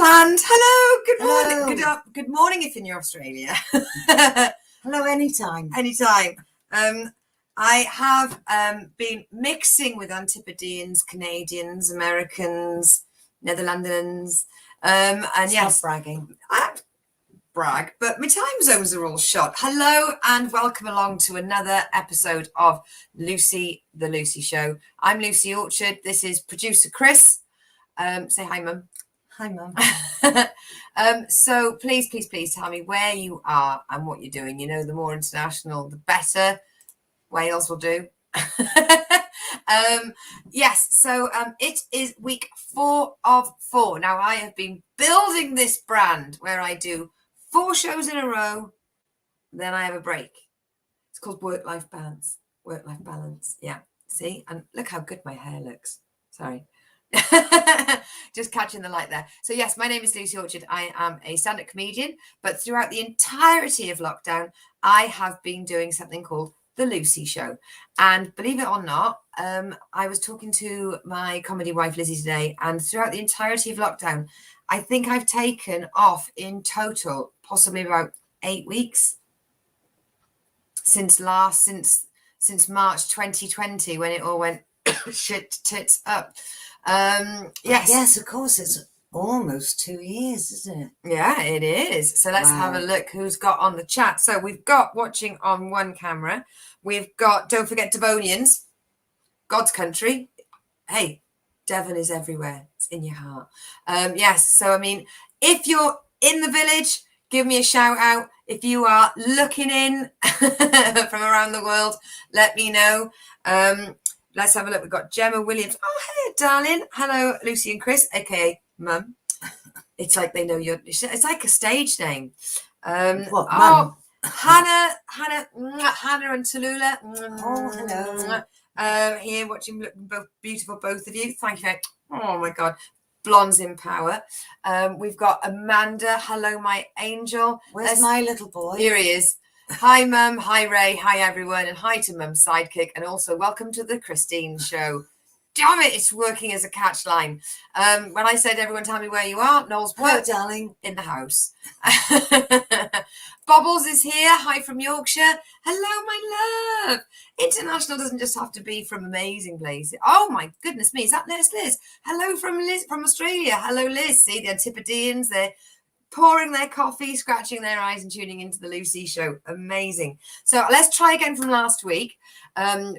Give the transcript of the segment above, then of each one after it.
planned. Hello, good Hello. morning. Good morning if you're in Australia. Hello, anytime. Anytime. I have been mixing with Antipodeans, Canadians, Americans, Netherlanders, and Stop yes, bragging. I brag, but my time zones are all shot. Hello and welcome along to another episode of Lucy, the Lucy Show. I'm Lucy Orchard. This is producer Chris. Say hi, Mum. Hi, Mum. So please tell me where you are and what you're doing. You know, the more international, the better. Wales will do. Yes, so it is week 4 of 4. Now, I have been building this brand where I do 4 shows in a row, then I have a break. It's called work-life balance. Work-life balance. Yeah. See? And look how good my hair looks. Sorry. Just catching the light there. So yes, my name is Lucy Orchard. I am a stand-up comedian, but throughout the entirety of lockdown, I have been doing something called The Lucy Show. And believe it or not, I was talking to my comedy wife Lizzie today, and throughout the entirety of lockdown, I think I've taken off in total possibly about 8 weeks since March 2020, when it all went shit tits up. Yes, of course. It's almost 2 years, isn't it? Yeah, it is. So let's have a look who's got on the chat. So we've got watching on one camera. We've got, don't forget, Devonians, God's country. Hey, Devon is everywhere. It's in your heart. Yes. So, I mean, if you're in the village, give me a shout out. If you are looking in from around the world, let me know. Let's have a look. We've got Gemma Williams. Oh, hey, darling. Hello, Lucy and Chris, aka Mum. It's like they know you're. It's like a stage name. What, Mum? Hannah and Tallulah. Oh, hello. Here watching, looking both beautiful, both of you. Thank you. Oh my God. Blondes in power. We've got Amanda. Hello, my angel. Where's my little boy? Here he is. Hi, Mum. Hi, Ray. Hi, everyone. And hi to Mum's sidekick. And also welcome to the Christine Show. Damn it, it's working as a catch line. When I said everyone tell me where you are, Noel's Hello, darling. in the house. Bobbles is here. Hi from Yorkshire. Hello, my love. International doesn't just have to be from amazing places. Oh my goodness me, is that Nurse Liz? Hello from Liz from Australia. Hello, Liz. See, the Antipodeans, they're pouring their coffee, scratching their eyes and tuning into the Lucy Show. Amazing. So let's try again from last week.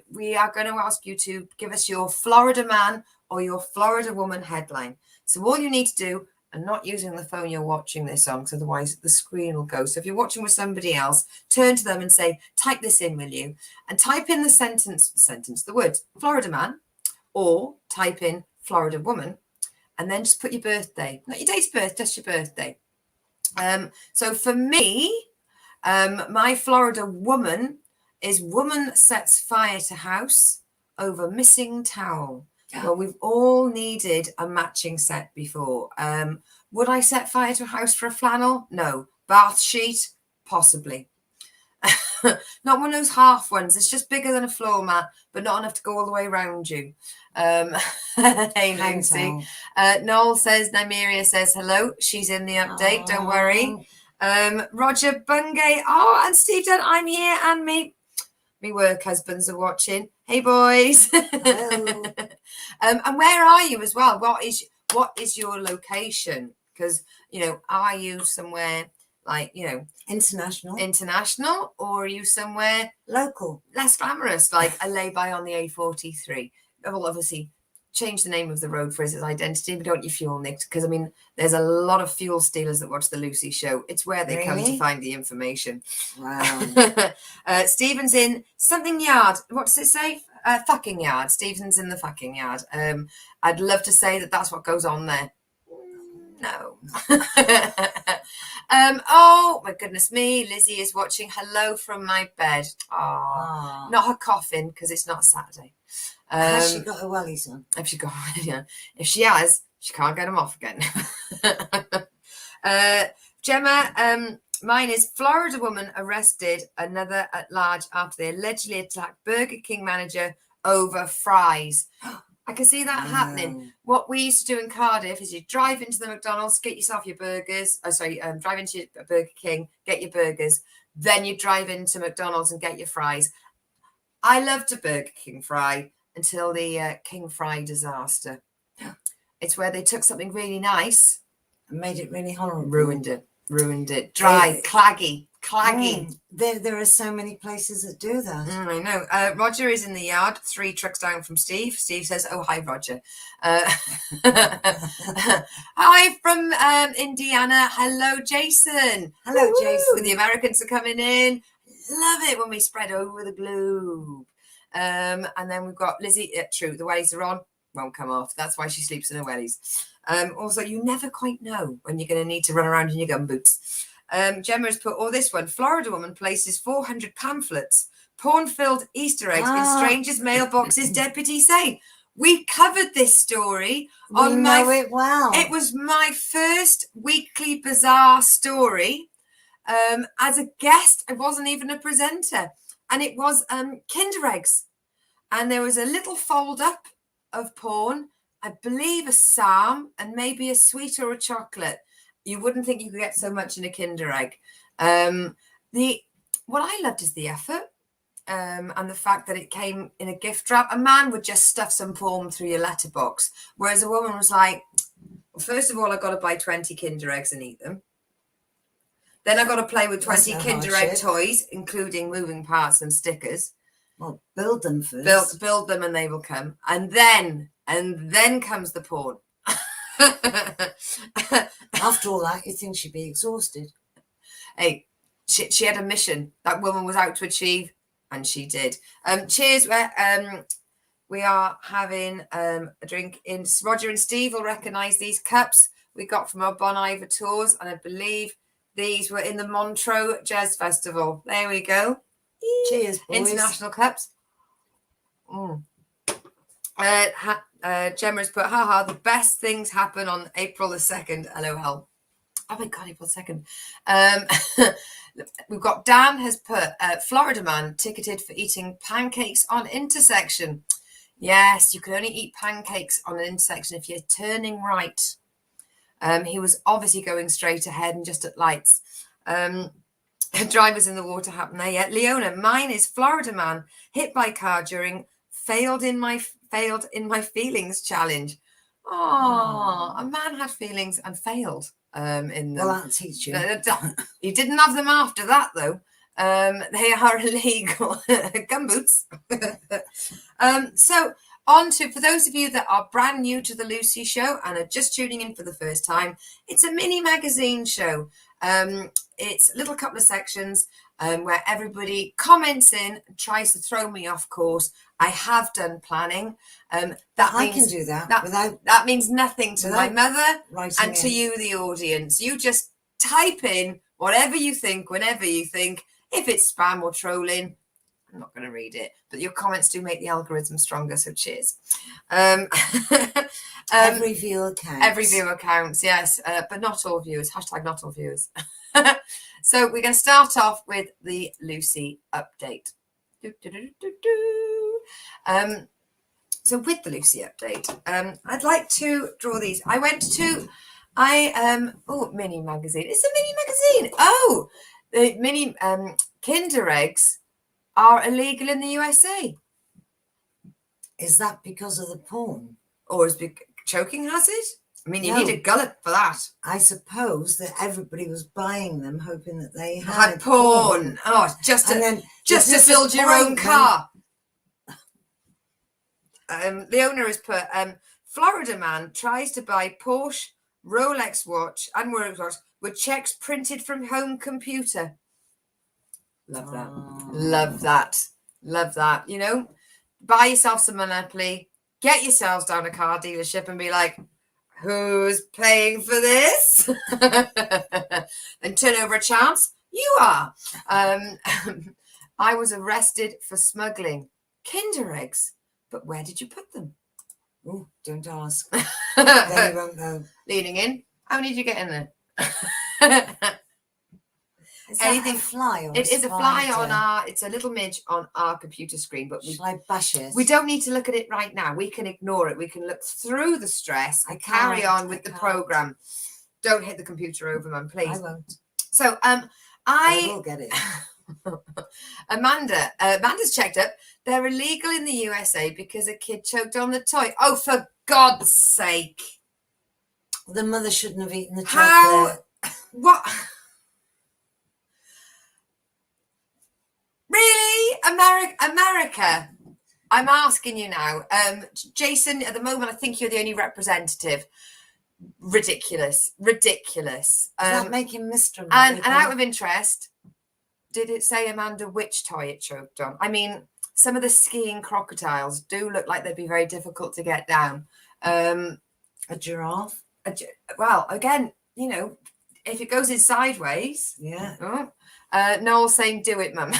We are going to ask you to give us your Florida man or your Florida woman headline. So all you need to do, and not using the phone you're watching this on, because otherwise the screen will go. So if you're watching with somebody else, turn to them and say, type this in, will you? And type in the words Florida man, or type in Florida woman, and then just put your birthday, not your date of birth, just your birthday. So for me, my Florida woman is woman sets fire to house over missing towel. Well, we've all needed a matching set before. Would I set fire to a house for a flannel? No. Bath sheet? Possibly. Not one of those half ones. It's just bigger than a floor mat, but not enough to go all the way around you. Hey, Lucy. Noel says, Nymeria says hello. She's in the update. Don't worry. Roger Bungay. Oh, and Steve Dunn, I'm here, and me work husbands are watching. Hey, boys. And where are you as well? What is your location? Because, are you somewhere like, international, or are you somewhere local, less glamorous, like a lay-by on the A43? Well, obviously change the name of the road for its identity, but don't you fuel nicked? Because there's a lot of fuel stealers that watch the Lucy Show. It's where they come to find the information. Wow. Stephen's in something yard. What does it say? Fucking yard. Stephen's in the fucking yard. I'd love to say that that's what goes on there. No. Oh my goodness me, Lizzie is watching. Hello from my bed. Not her coffin, because it's not Saturday. Has she got her wellies on? If she has, she can't get them off again. Gemma, mine is Florida woman arrested, another at large after they allegedly attacked Burger King manager over fries. I can see that happening. What we used to do in Cardiff is you drive into the McDonald's, get yourself your burgers. Drive into Burger King, get your burgers. Then you drive into McDonald's and get your fries. I loved a Burger King fry until the King Fry disaster. It's where they took something really nice and made it really horrible. Ruined it. Dry, claggy. There are so many places that do that. I know. Roger is in the yard, 3 trucks down from Steve. Steve says, "Oh, hi, Roger." Hi from Indiana. Hello, Jason. Hello, Woo-hoo! Jason. The Americans are coming in. Love it when we spread over the globe. And then we've got Lizzie. True, the wellies are on. Won't come off. That's why she sleeps in her wellies. Also, you never quite know when you're going to need to run around in your gumboots. Gemma has put, this one. Florida woman places 400 pamphlets, porn-filled Easter eggs in strangers' mailboxes, deputies say. We covered this story on it well. It was my first Weekly Bazaar story. As a guest, I wasn't even a presenter. And it was Kinder eggs. And there was a little fold-up of porn, I believe a psalm, and maybe a sweet or a chocolate. You wouldn't think you could get so much in a Kinder egg. What I loved is the effort and the fact that it came in a gift wrap. A man would just stuff some porn through your letterbox, whereas a woman was like, well, first of all, I've got to buy 20 Kinder eggs and eat them. Then I've got to play with 20 Kinder egg toys, including moving parts and stickers. Well, build them first. Build them and they will come. And then comes the porn. After all that, you think she'd be exhausted. Hey, she had a mission that woman was out to achieve, and she did. Cheers. We are having a drink in. Roger and Steve will recognise these cups we got from our Bon Iver tours, and I believe these were in the Montreux Jazz Festival. There we go. Cheers, boys. International cups. Gemma's put, the best things happen on April the 2nd. LOL. Oh my God, April 2nd. We've got Dan has put, Florida man ticketed for eating pancakes on intersection. Yes, you can only eat pancakes on an intersection if you're turning right. He was obviously going straight ahead and just at lights. Drivers in the water happen there yet. Leona, mine is Florida man hit by car during failed in my feelings challenge. Oh, a man had feelings and failed in them. Well, that'll teach you. He didn't have them after that though. They are illegal gumboots. So on to, for those of you that are brand new to the Lucy Show and are just tuning in for the first time, it's a mini magazine show. It's a little couple of sections where everybody comments in, tries to throw me off course. I have done planning. I can do that. That means nothing to my mother and to in. You, the audience. You just type in whatever you think, whenever you think. If it's spam or trolling, I'm not going to read it. But your comments do make the algorithm stronger, so cheers. Every viewer counts. Every viewer counts, yes. But not all viewers. # not all viewers. So we're going to start off with the Lucy update. So with the Lucy update, I'd like to draw these. I went to, mini magazine. It's a mini magazine. Oh, the mini Kinder eggs are illegal in the USA. Is that because of the porn? Or is choking hazard? I mean, you need a gullet for that. I suppose that everybody was buying them, hoping that they had porn. Oh, just to build your own car. Leona has put, Florida man tries to buy Porsche, Rolex watch, and Rolex watch with checks printed from home computer. Love that. Love that. Love that. You know, buy yourself some Monopoly, get yourselves down a car dealership and be like, who's paying for this? Then turn over a chance. You are. I was arrested for smuggling Kinder eggs, but where did you put them? Oh, don't ask. Then you won't know. Leaning in. How many did you get in there? Is that a fly or It is a fly on spider? our. It's a little midge on our computer screen, but Shall I bash it? we don't need to look at it right now. We can ignore it. We can look through the stress and carry on with the program. Don't hit the computer over, Mum, please. I won't. So, I will get it. Amanda's checked up. They're illegal in the USA because a kid choked on the toy. Oh, for God's sake! The mother shouldn't have eaten the chocolate. What? Really? America? I'm asking you now. Jason, at the moment, I think you're the only representative. Ridiculous. Does that make him Mr. And out of interest, did it say, Amanda, which toy it choked on? I mean, some of the skiing crocodiles do look like they'd be very difficult to get down. A giraffe? Well, again, you know, if it goes in sideways. Yeah. Oh, Noel saying, do it, Mum.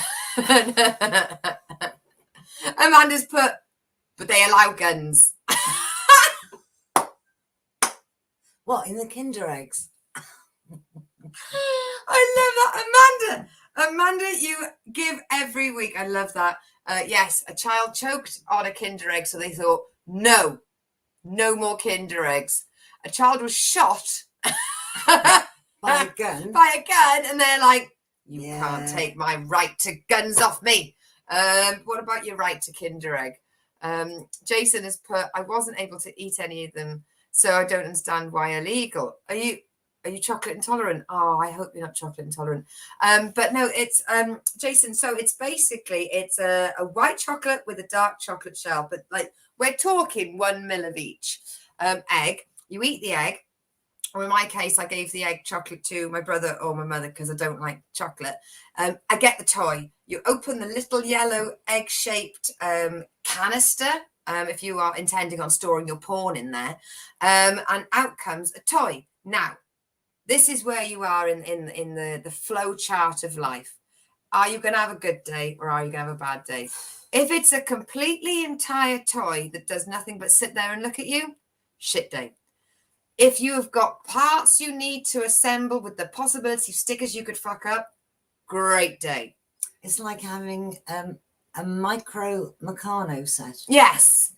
Amanda's put, but they allow guns. What, in the Kinder eggs? I love that, Amanda. Amanda, you give every week. I love that. Yes, a child choked on a Kinder egg, so they thought, no more Kinder eggs. A child was shot by a gun. And they're like, you can't take my right to guns off me. What about your right to Kinder egg? Jason has put, I wasn't able to eat any of them, so I don't understand why illegal. Are you chocolate intolerant? Oh, I hope you're not chocolate intolerant. But no, it's Jason. So it's basically a white chocolate with a dark chocolate shell, but like we're talking 1 ml of each. Egg. You eat the egg. Or in my case, I gave the egg chocolate to my brother or my mother because I don't like chocolate. I get the toy. You open the little yellow egg-shaped canister. If you are intending on storing your porn in there, and out comes a toy. Now, this is where you are in the flow chart of life. Are you going to have a good day or are you going to have a bad day? If it's a completely entire toy that does nothing but sit there and look at you, shit day. If you have got parts you need to assemble with the possibility of stickers you could fuck up, great day. It's like having a micro Meccano set. Yes,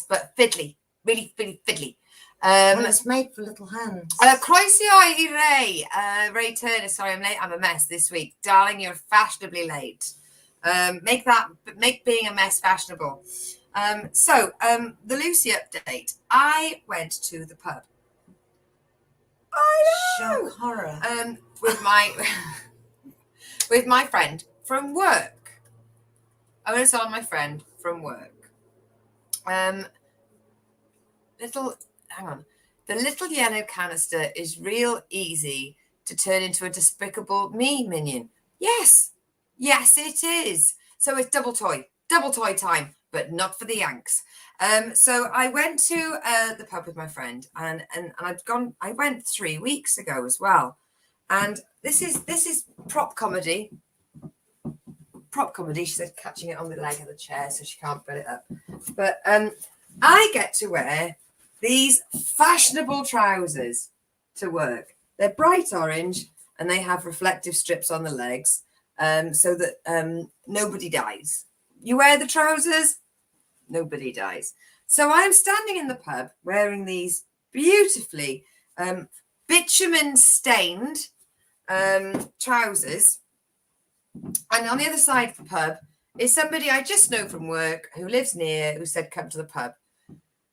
but fiddly, really fiddly. Well, it's made for little hands. Croeso i Ray Turner. Sorry, I'm late. I'm a mess this week, darling. You're fashionably late. Make being a mess fashionable. So the Lucy update. I went to the pub. I know. Shock horror. With my friend from work. I went to my friend from work. Hang on. The little yellow canister is real easy to turn into a Despicable Me minion. Yes, it is. So it's double toy time, but not for the Yanks. So I went to the pub with my friend, and I went 3 weeks ago as well. And this is prop comedy. She said, catching it on the leg of the chair so she can't put it up. But I get to wear these fashionable trousers to work. They're bright orange and they have reflective strips on the legs, so that nobody dies. You wear the trousers, nobody dies. So I'm standing in the pub wearing these beautifully bitumen stained trousers. And on the other side of the pub is somebody I just know from work who lives near, who said, come to the pub.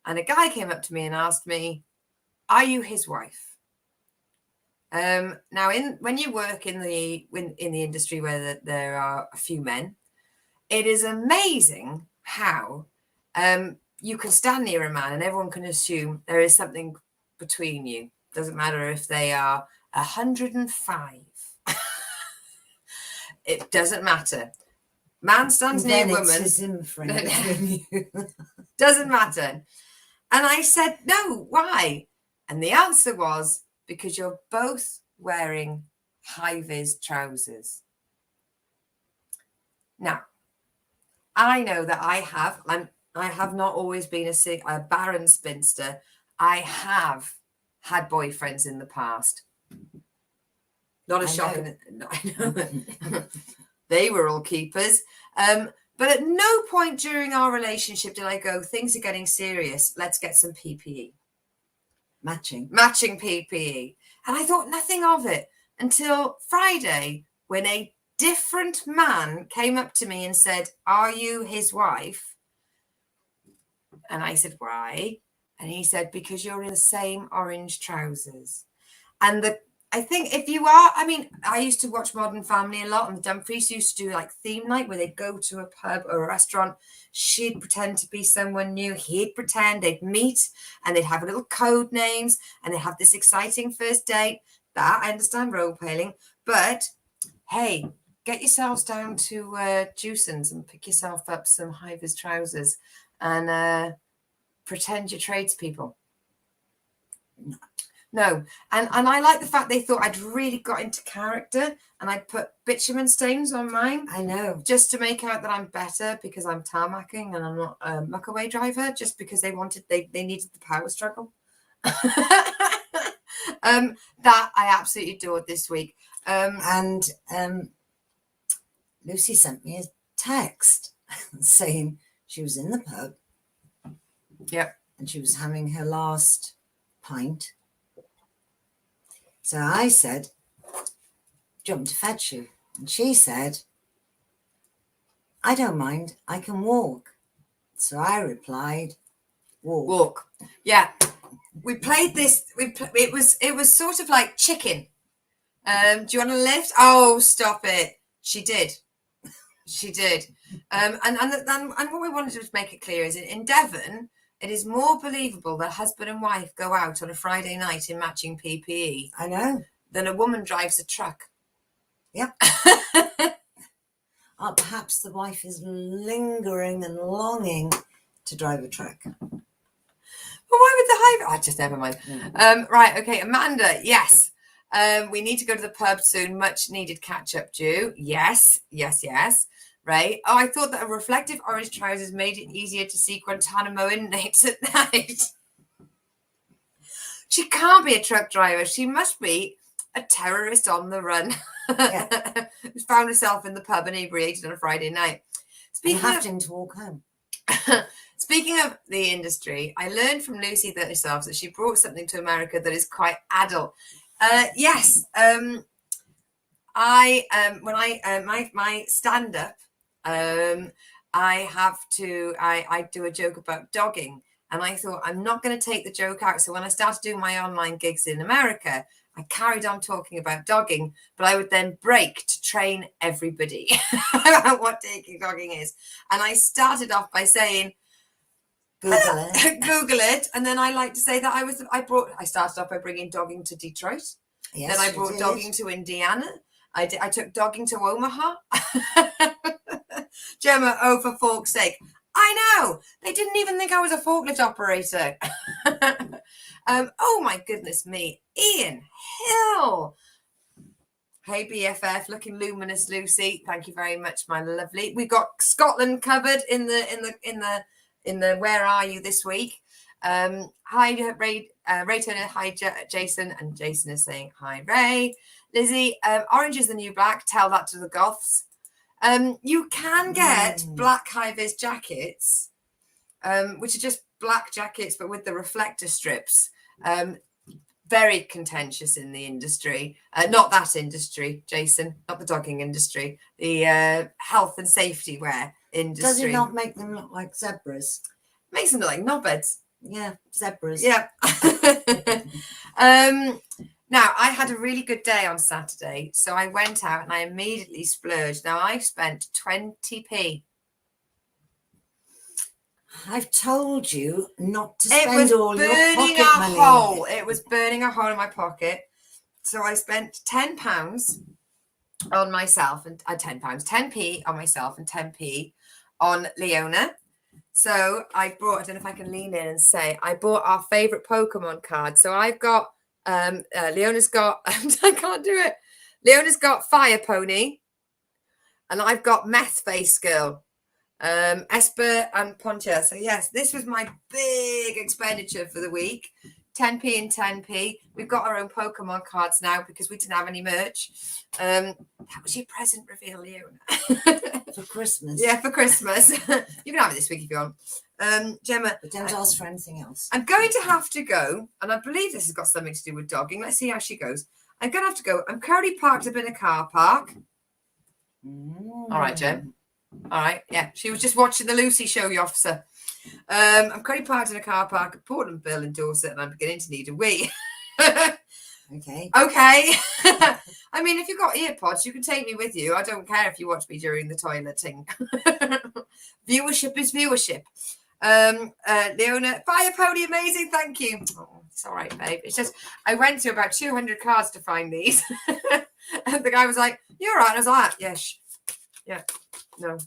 And a guy came up to me and asked me, are you his wife? Now, when you work in the industry where there are a few men, it is amazing how you can stand near a man and everyone can assume there is something between you. Doesn't matter if they are 105. It doesn't matter. Man stands near woman. Doesn't matter. And I said, no, why? And the answer was, because you're both wearing high-vis trousers. Now, I know that I have not always been a barren spinster. I have had boyfriends in the past. Not as shocking. I know. They were all keepers. But at no point during our relationship did I go, things are getting serious. Let's get some PPE. Matching PPE. And I thought nothing of it until Friday, when a different man came up to me and said, "Are you his wife?" And I said, "Why?" And he said, "Because you're in the same orange trousers." And I think if you are, I mean, I used to watch Modern Family a lot, and the Dumfries used to do like theme night where they'd go to a pub or a restaurant. She'd pretend to be someone new. He'd pretend. They'd meet and they'd have little code names and they'd have this exciting first date. That I understand role playing, but hey, get yourselves down to Juicens and pick yourself up some high-vis trousers and pretend you're tradespeople. No, and I like the fact they thought I'd really got into character and I put bitumen stains on mine. I know. Just to make out that I'm better because I'm tarmacking and I'm not a muckaway driver, just because they needed the power struggle. That I absolutely adored this week. Lucy sent me a text saying she was in the pub. Yep. And she was having her last pint. So I said, "Do you want me to fetch you?" And she said, "I don't mind, I can walk." So I replied, "Walk." Yeah. We played this. It was sort of like chicken. Do you want a lift? Oh, stop it. She did. And what we wanted to make it clear is in Devon, it is more believable that husband and wife go out on a Friday night in matching PPE. I know. Than a woman drives a truck. Yep. Perhaps the wife is lingering and longing to drive a truck. Well, why would the high... just never mind. Right, okay, Amanda, yes. We need to go to the pub soon. Much needed catch-up due. Yes. Right. Oh, I thought that a reflective orange trousers made it easier to see Guantanamo inmates at night. She can't be a truck driver. She must be a terrorist on the run. Yeah. Who found herself in the pub inebriated on a Friday night. Having to walk home. Speaking of the industry, I learned from Lucy herself that she brought something to America that is quite adult. Yes. My stand-up, I do a joke about dogging, and I thought I'm not going to take the joke out. So when I started doing my online gigs in America, I carried on talking about dogging, but I would then break to train everybody about what taking dogging is. And I started off by saying, Google it. And then I like to say that I started off by bringing dogging to Detroit. Yes, then I brought dogging to Indiana. I took dogging to Omaha. Gemma, oh, for fork's sake. I know. They didn't even think I was a forklift operator. Oh, my goodness me. Ian Hill. Hey, BFF, looking luminous, Lucy. Thank you very much, my lovely. We got Scotland covered in the Where Are You this week. Hi, Ray Turner. Hi, Jason. And Jason is saying, hi, Ray. Lizzie, orange is the new black. Tell that to the goths. You can get black high-vis jackets, which are just black jackets, but with the reflector strips. Very contentious in the industry. Not that industry, Jason, not the dogging industry. The health and safety wear industry. Does it not make them look like zebras? Makes them look like knobheads. Yeah, zebras. Yeah. Now, I had a really good day on Saturday, so I went out and I immediately splurged. Now, I spent 20p. I've told you not to spend all your pocket money. It was burning a hole in my pocket. So I spent £10 on myself and 10p on myself and 10p on Leona. So I don't know if I can lean in and say, I bought our favorite Pokemon card. So I've got, Leona's got, I can't do it. Leona's got Fire Pony and I've got Meth Face Girl. Esper and Poncha. So yes, this was my big expenditure for the week. 10p and 10p. We've got our own Pokemon cards now because we didn't have any merch. That was your present reveal, Leona. For Christmas. Yeah, for Christmas. You can have it this week if you want. Gemma. But don't ask for anything else. I'm going to have to go, and I believe this has got something to do with dogging. Let's see how she goes. I'm going to have to go. I'm currently parked up in a car park. All right, Jem. All right. Yeah, she was just watching the Lucy show, you officer. I'm currently parked in a car park at Portland Bill in Dorset, and I'm beginning to need a wee. Okay. Okay. I mean, if you've got earpods, you can take me with you. I don't care if you watch me during the toileting. Viewership is viewership. Leona, Fire Pony, amazing. Thank you. Oh, it's all right, babe. It's just, I went through about 200 cards to find these. And the guy was like, you're right. And I was like, yes. Yeah. No.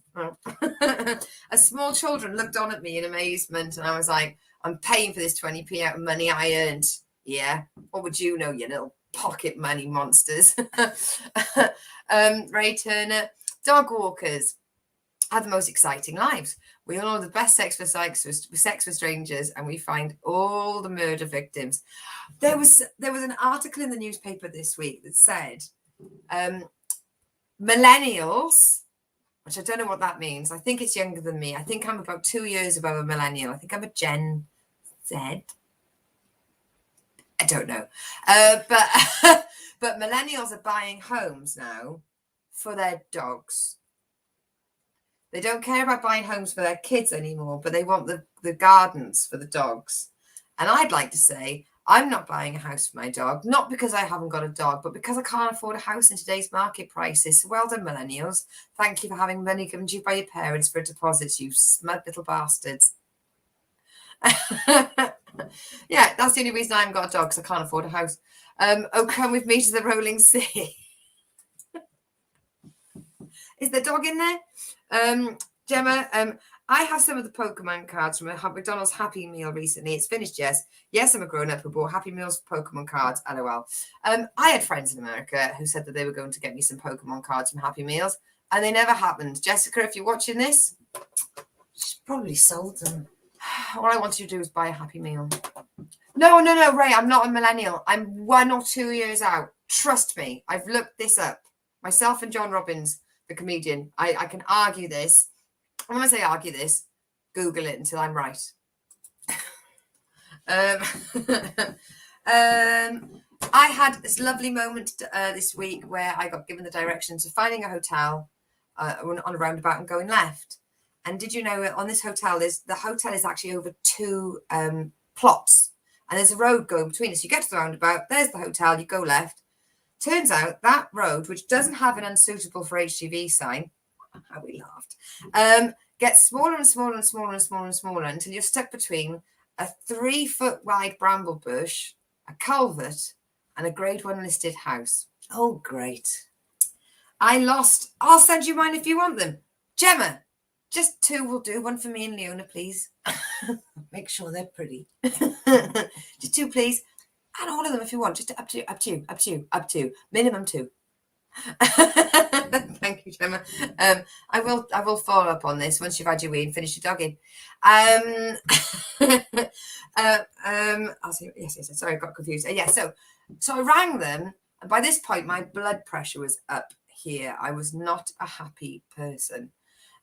As small children looked on at me in amazement, and I was like, I'm paying for this 20p out of money I earned. Yeah. What would you know, you little pocket money monsters? Ray Turner, dog walkers have the most exciting lives. We all know the best sex for strangers, and we find all the murder victims. There was an article in the newspaper this week that said millennials, which I don't know what that means. I think it's younger than me. I think I'm about 2 years above a millennial. I think I'm a Gen Z. I don't know. But millennials are buying homes now for their dogs. They don't care about buying homes for their kids anymore, but they want the gardens for the dogs. And I'd like to say, I'm not buying a house for my dog, not because I haven't got a dog, but because I can't afford a house in today's market prices. So well done, millennials. Thank you for having money given to you by your parents for deposits, you smug little bastards. Yeah, that's the only reason I haven't got a dog, because I can't afford a house. Oh, come with me to the rolling sea. Is the dog in there? Gemma, I have some of the Pokemon cards from a McDonald's Happy Meal recently. It's finished, yes. Yes, I'm a grown-up who bought Happy Meals for Pokemon cards, LOL. I had friends in America who said that they were going to get me some Pokemon cards from Happy Meals, and they never happened. Jessica, if you're watching this, She's probably sold them. all I want you to do is buy a Happy Meal. No, Ray, I'm not a millennial. I'm 1 or 2 years out. Trust me, I've looked this up. Myself and John Robbins, the comedian, I can argue this. And when I say argue this, Google it until I'm right. I had this lovely moment this week where I got given the directions of finding a hotel on a roundabout and going left. And did you know on this hotel, the hotel is actually over 2 plots, and there's a road going between us. You get to the roundabout, there's the hotel, you go left. Turns out that road, which doesn't have an unsuitable for HGV sign, how we laughed, gets smaller and smaller and smaller and smaller and smaller until you're stuck between a 3-foot wide bramble bush, a culvert, and a Grade 1 listed house. Oh, great. I lost. I'll send you mine if you want them. Gemma, just 2 will do. 1 for me and Leona, please. Make sure they're pretty. Just 2, please. And all of them if you want. Just up to. Minimum 2. Thank you, Gemma. I will follow up on this once you've had your wee and finished your dogging. I'll see. Yes. Sorry, I got confused. So I rang them, and by this point my blood pressure was up here. I was not a happy person,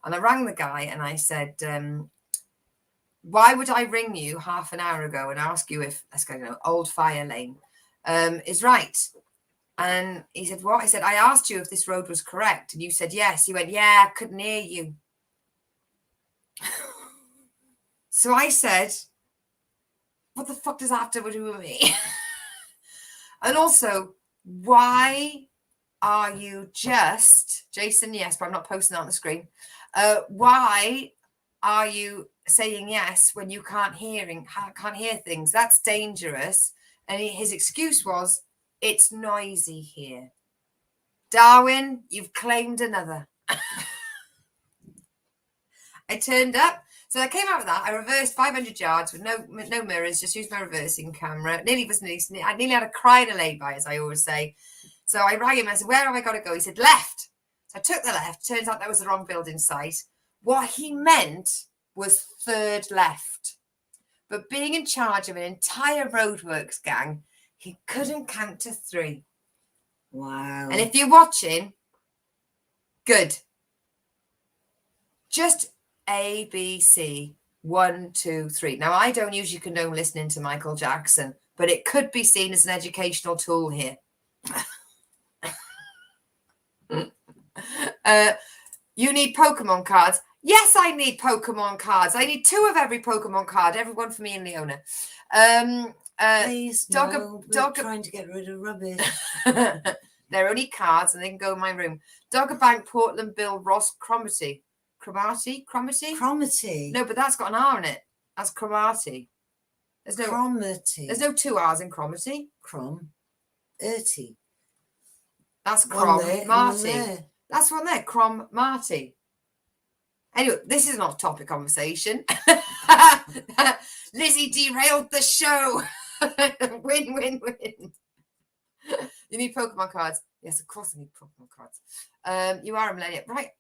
and I rang the guy and I said, "Why would I ring you half an hour ago and ask you if Old Fire Lane is right?" And he said, "What?" I said, "I asked you if this road was correct." And you said, "Yes." He went, "Yeah, I couldn't hear you." So I said, "What the fuck does that have to do with me?" And also, why are you just, Jason, yes, but I'm not posting that on the screen. Why are you saying yes when you can't hear things? That's dangerous. And his excuse was, "It's noisy here." Darwin, you've claimed another. I turned up. So I came out with that. I reversed 500 yards with no mirrors, just used my reversing camera. I nearly had a cry in a lay-by, as I always say. So I rang him. I said, "Where have I got to go?" He said, "Left." So I took the left. Turns out that was the wrong building site. What he meant was 3rd left. but being in charge of an entire roadworks gang, he couldn't count to 3. Wow. And if you're watching, good. Just A, B, C, 1, 2, 3. Now, I don't usually condone listening to Michael Jackson, but it could be seen as an educational tool here. You need Pokemon cards. Yes, I need Pokemon cards. I need 2 of every Pokemon card, every one for me and Leona. Please, we're trying to get rid of rubbish. They're only cards and they can go in my room. Doggerbank, Portland, Bill, Ross, Cromarty. Cromarty? Cromarty. No, but that's got an R in it. That's Cromarty. Cromarty. There's no 2 R's in Cromarty. Cromarty. That's Cromarty. That's one there. Cromarty. Anyway, this is not a topic conversation. Lizzie derailed the show. Win, win, win. You need Pokemon cards. Yes, of course I need Pokemon cards. You are a millennial. Right.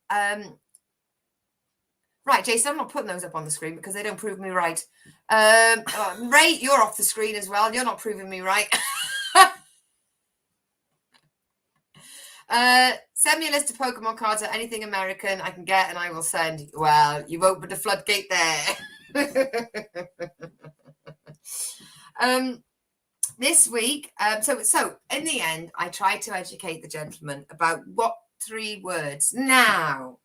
Right, Jason, I'm not putting those up on the screen because they don't prove me right. Ray, you're off the screen as well. You're not proving me right. Send me a list of Pokemon cards or anything American I can get and I will send. Well, you've opened a floodgate there. This week, so in the end, I tried to educate the gentleman about what 3 words. Now,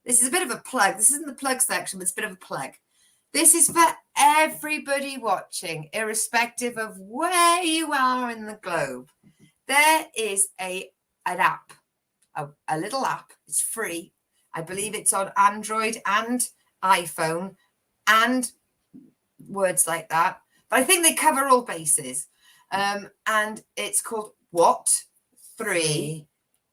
this is a bit of a plug. This isn't the plug section, but it's a bit of a plug. This is for everybody watching, irrespective of where you are in the globe. There is an app, a little app. It's free. I believe it's on Android and iPhone and words like that. But I think they cover all bases. And it's called What 3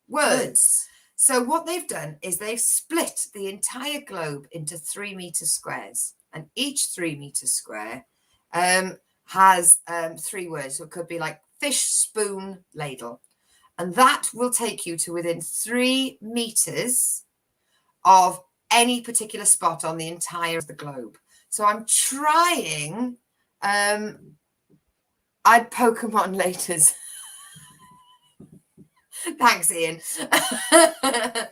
Words. So what they've done is they've split the entire globe into 3 meter squares. And each 3 meter square has 3 words. So it could be like fish, spoon, ladle. And that will take you to within 3 meters of any particular spot on the entire of the globe. So I'm trying, I'd Pokemon laters. Thanks, Ian. Bye,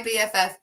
BFF.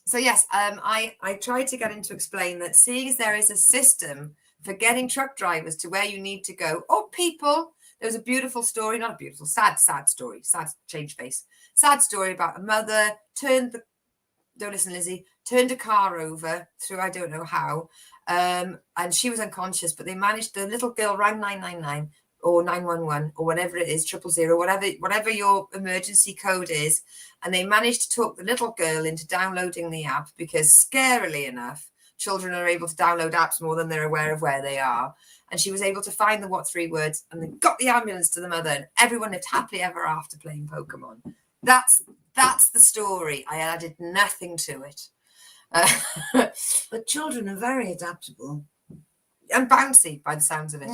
So yes, I tried to get him to explain that seeing as there is a system for getting truck drivers to where you need to go, or people, there was a beautiful story, not a beautiful, sad story, sad change face, sad story about a mother don't listen, Lizzie, turned a car over through, I don't know how, and she was unconscious, but they managed, the little girl rang 999 or 911 or whatever it is, 000, whatever your emergency code is. And they managed to talk the little girl into downloading the app because scarily enough, children are able to download apps more than they're aware of where they are. And she was able to find the what 3 words and then got the ambulance to the mother and everyone lived happily ever after playing Pokemon. That's the story. I added nothing to it. But children are very adaptable. And bouncy by the sounds of it.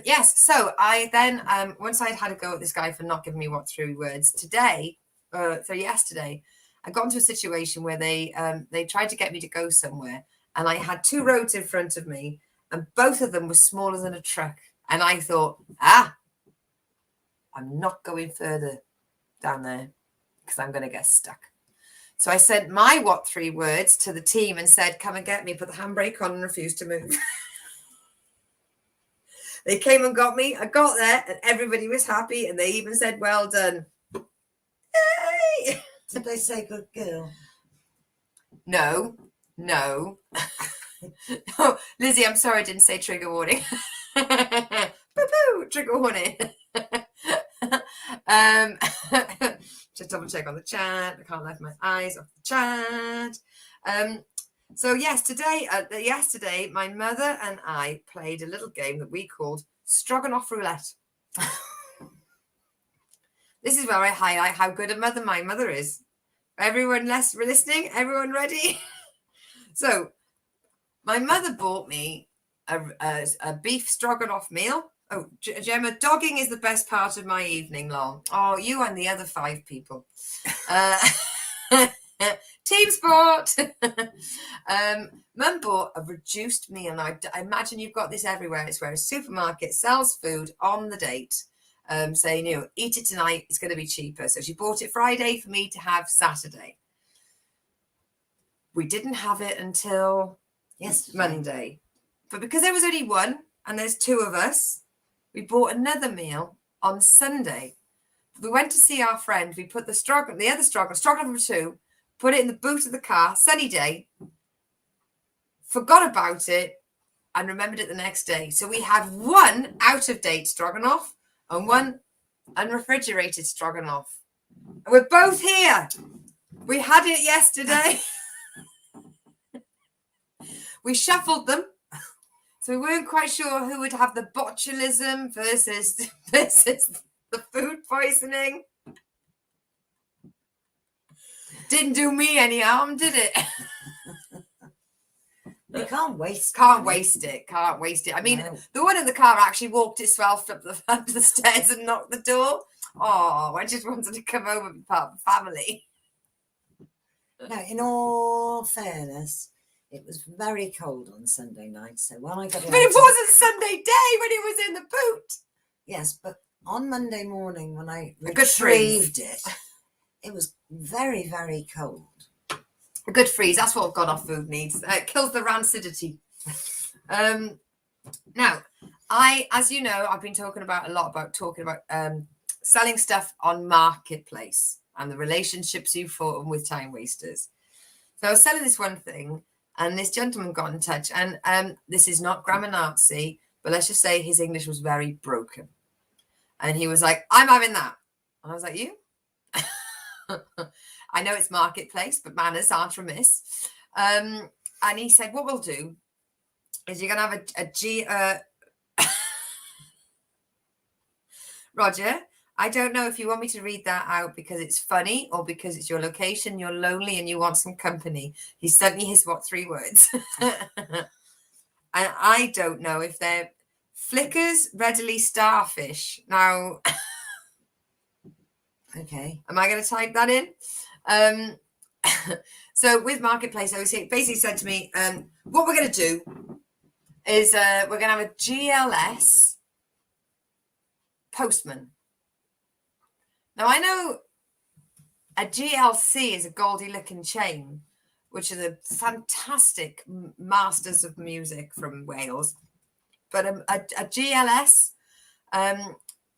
Yes. So I then, once I'd had a go at this guy for not giving me what 3 words, yesterday, I got into a situation where they tried to get me to go somewhere and I had 2 roads in front of me and both of them were smaller than a truck. And I thought, I'm not going further down there because I'm going to get stuck. So I sent my what 3 words to the team and said, come and get me, put the handbrake on and refused to move. They came and got me. I got there and everybody was happy and they even said, well done. Yay! Did they say good girl? No. Oh, Lizzie, I'm sorry I didn't say trigger warning. Boo-boo, trigger warning. Just double check on the chat. I can't let my eyes off the chat. So yesterday, my mother and I played a little game that we called Stroganoff Roulette. This is where I highlight how good a mother my mother is. Everyone listening? Everyone ready? So my mother bought me a beef stroganoff meal. Oh, Gemma, dogging is the best part of my evening long. Oh, you and the other 5 people. Team sport. Mum bought a reduced meal. Now, I imagine you've got this everywhere. It's where a supermarket sells food on the date, saying, eat it tonight. It's going to be cheaper. So she bought it Friday for me to have Saturday. We didn't have it until Monday. But because there was only one and there's two of us, we bought another meal on Sunday. We went to see our friend. We put the other stroganoff number 2, put it in the boot of the car, sunny day, forgot about it, and remembered it the next day. So we had one out-of-date stroganoff and one unrefrigerated stroganoff. And we're both here. We had it yesterday. We shuffled them. So we weren't quite sure who would have the botulism versus the food poisoning. Didn't do me any harm, did it? You can't waste Can't waste it. I mean, No. The one in the car actually walked itself up the stairs and knocked the door. Oh, I just wanted to come over and be part of the family. No, in all fairness, it was very cold on Sunday night. So when I got But it wasn't Sunday day when it was in the boot. Yes, but on Monday morning when I A good freeze. retrieved it was very, very cold. A good freeze. That's what God off food needs. It kills the rancidity. Now, as you know, I've been talking about selling stuff on Marketplace and the relationships you form with time wasters. So I was selling this one thing, and this gentleman got in touch, and this is not grammar Nazi, but let's just say his English was very broken. And he was like, I'm having that. And I was like, you? I know it's Marketplace, but manners aren't remiss. And he said, what we'll do is you're going to have Roger, I don't know if you want me to read that out because it's funny or because it's your location, you're lonely and you want some company. He sent me his 3 words. And I don't know if they're flickers, readily starfish. Now, Okay. am I going to type that in? So with Marketplace, he basically said to me, what we're going to do is we're going to have a GLS postman. Now, I know a GLC is a Goldie Looking Chain, which are the fantastic masters of music from Wales. But a GLS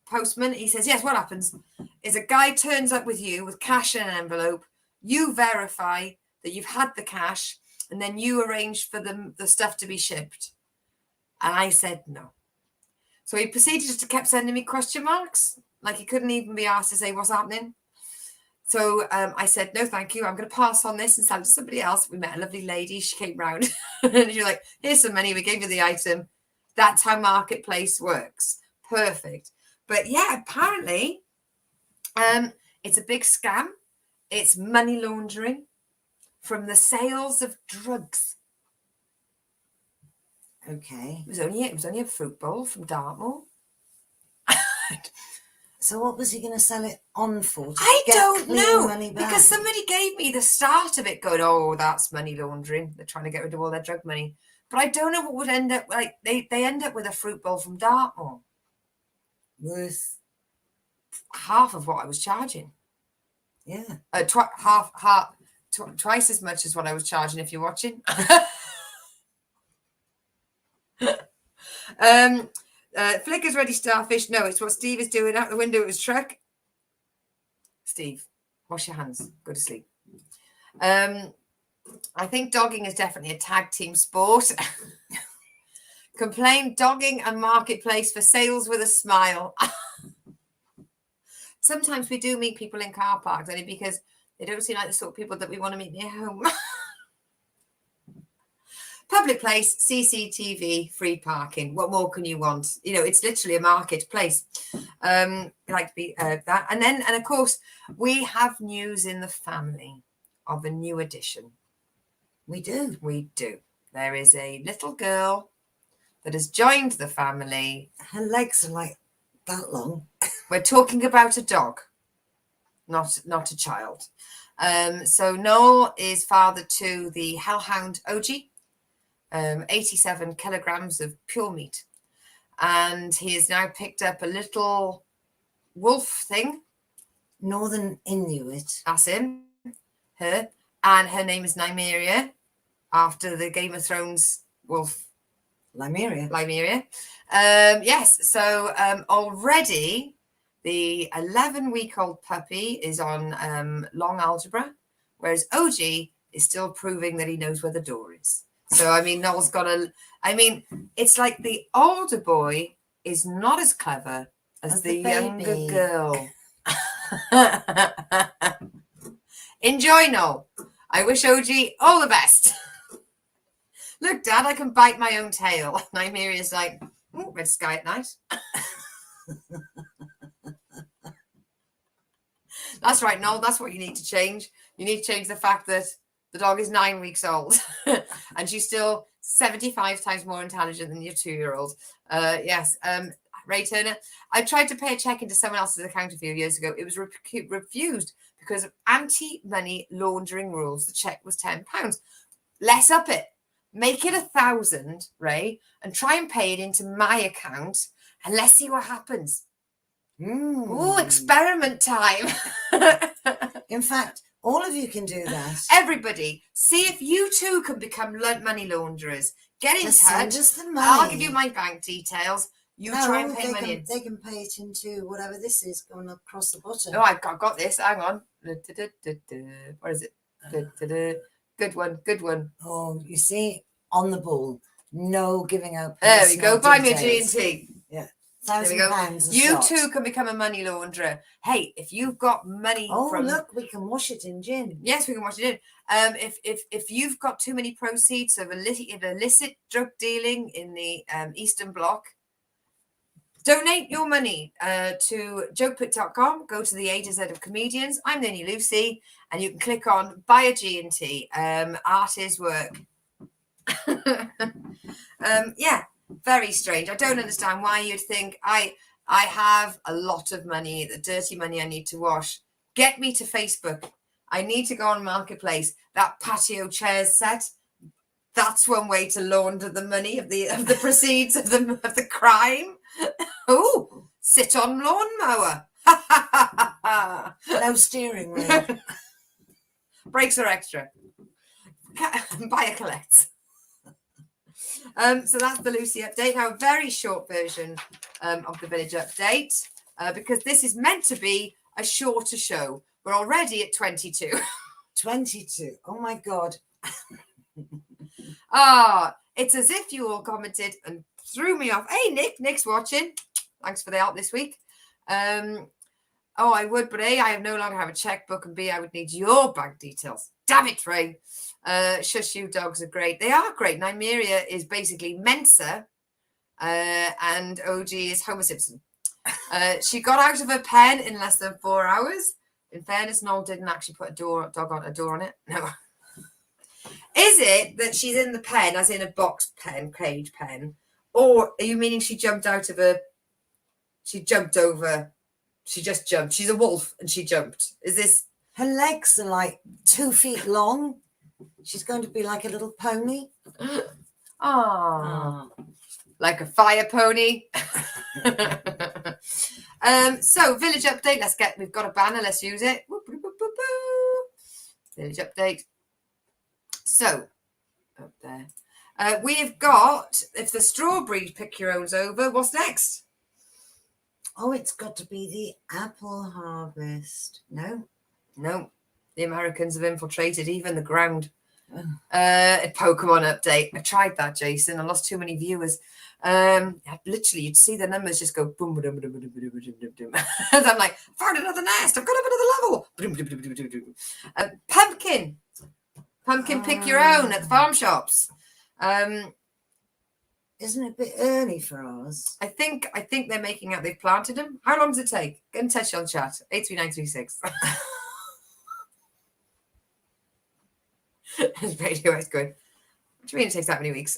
postman, he says, yes, what happens is a guy turns up with you with cash in an envelope. You verify that you've had the cash, and then you arrange for the stuff to be shipped. And I said no. So he proceeded to keep sending me question marks, like he couldn't even be asked to say what's happening. So I said, no, thank you. I'm going to pass on this and sell it to somebody else. We met a lovely lady. She came round and she's like, here's some money. We gave you the item. That's how Marketplace works. Perfect. But yeah, apparently it's a big scam. It's money laundering from the sales of drugs. Okay. It was only a fruit bowl from Dartmoor. So what was he going to sell it on for? I don't know, money back? because somebody gave me the start of it going, oh, that's money laundering. They're trying to get rid of all their drug money. But I don't know what would end up, like, they end up with a fruit bowl from Dartmoor. Worth half of what I was charging. Yeah. Twice as much as what I was charging if you're watching. Flickers ready starfish. No, it's what Steve is doing out the window of his truck. Steve, wash your hands. Go to sleep. I think dogging is definitely a tag team sport. Complain dogging and Marketplace for sales with a smile. Sometimes we do meet people in car parks only because they don't seem like the sort of people that we want to meet near home. Public place, CCTV, free parking. What more can you want? You know, it's literally a marketplace. Like to be that. And of course, we have news in the family of a new addition. We do. We do. There is a little girl that has joined the family. Her legs are like that long. We're talking about a dog, not a child. So Noel is father to the hellhound OG, 87 kilograms of pure meat. And he has now picked up a little wolf thing. Northern Inuit. That's him, her. And her name is Nymeria, after the Game of Thrones wolf. Lymeria. Yes, so already the 11-week-old puppy is on long algebra, whereas OG is still proving that he knows where the door is. So, I mean, Noel's got it's like the older boy is not as clever as the younger baby. girl. Enjoy, Noel. I wish OG all the best. Look, Dad, I can bite my own tail. Nymeria's like, red sky at night. That's right, Noel. That's what you need to change. You need to change the fact that the dog is 9 weeks old and she's still 75 times more intelligent than your 2-year-old. Yes. Ray Turner. I tried to pay a check into someone else's account a few years ago. It was refused because of anti-money laundering rules. The check was £10. Let's up it. Make it 1,000, Ray, and try and pay it into my account, and let's see what happens. Ooh, experiment time. In fact, all of you can do that. Everybody, see if you too can become money launderers. Get in Just touch. send us the money. I'll give you my bank details. You try and pay money in. They can pay it into whatever this is going across the bottom. Oh, I've got this. Hang on. What is it? Good one. Oh, you see, on the ball. No giving out. There we go. Buy me a details. G&T. Yeah. There we go. You too can become a money launderer. Hey, if you've got money look, we can wash it in gin. Yes, we can wash it in. If you've got too many proceeds of illicit drug dealing in the Eastern Bloc, donate your money to jokepit.com. Go to the A to Z of comedians. I'm Nanny Lucy, and you can click on buy a G&T. Art is work. Yeah, very strange. I don't understand why you'd think I have a lot of money, the dirty money I need to wash. Get me to Facebook. I need to go on Marketplace. That patio chairs set. That's one way to launder the money of the proceeds of the crime. Oh, sit on lawnmower. No steering wheel. Brakes are extra. Buy a collect. So that's the Lucy update. Now, a very short version of the village update because this is meant to be a shorter show. We're already at 22. 22. Oh my God. It's as if you all commented and threw me off. Hey, Nick's watching. Thanks for the help this week. I would, but A, I no longer have a checkbook, and B, I would need your bank details. Damn it, Ray. Shush you dogs are great. They are great. Nymeria is basically Mensa, and OG is Homer Simpson. She got out of her pen in less than 4 hours. In fairness, Noel didn't actually put a door on it. No. Is it that she's in the pen, as in a box pen, cage pen? Or are you meaning she jumped out of she jumped over, she just jumped. She's a wolf and she jumped. Is this? Her legs are like 2 feet long. She's going to be like a little pony. Like a fire pony. So village update. We've got a banner. Let's use it. Village update. So up there, we've got, if the strawberry pick your owns over, what's next? Oh, it's got to be the apple harvest. No, the Americans have infiltrated even the ground. Pokemon update. I tried that, Jason. I lost too many viewers. Literally, you'd see the numbers just go boom, boom, boom, boom, boom, boom, boom. And I'm like, found another nest. I've got up another level. Pumpkin pick your own at the farm shops. Isn't it a bit early for us? I think they're making out they've planted them. How long does it take? Get in touch on chat. 83936. Radio is good. What do you mean it takes that many weeks?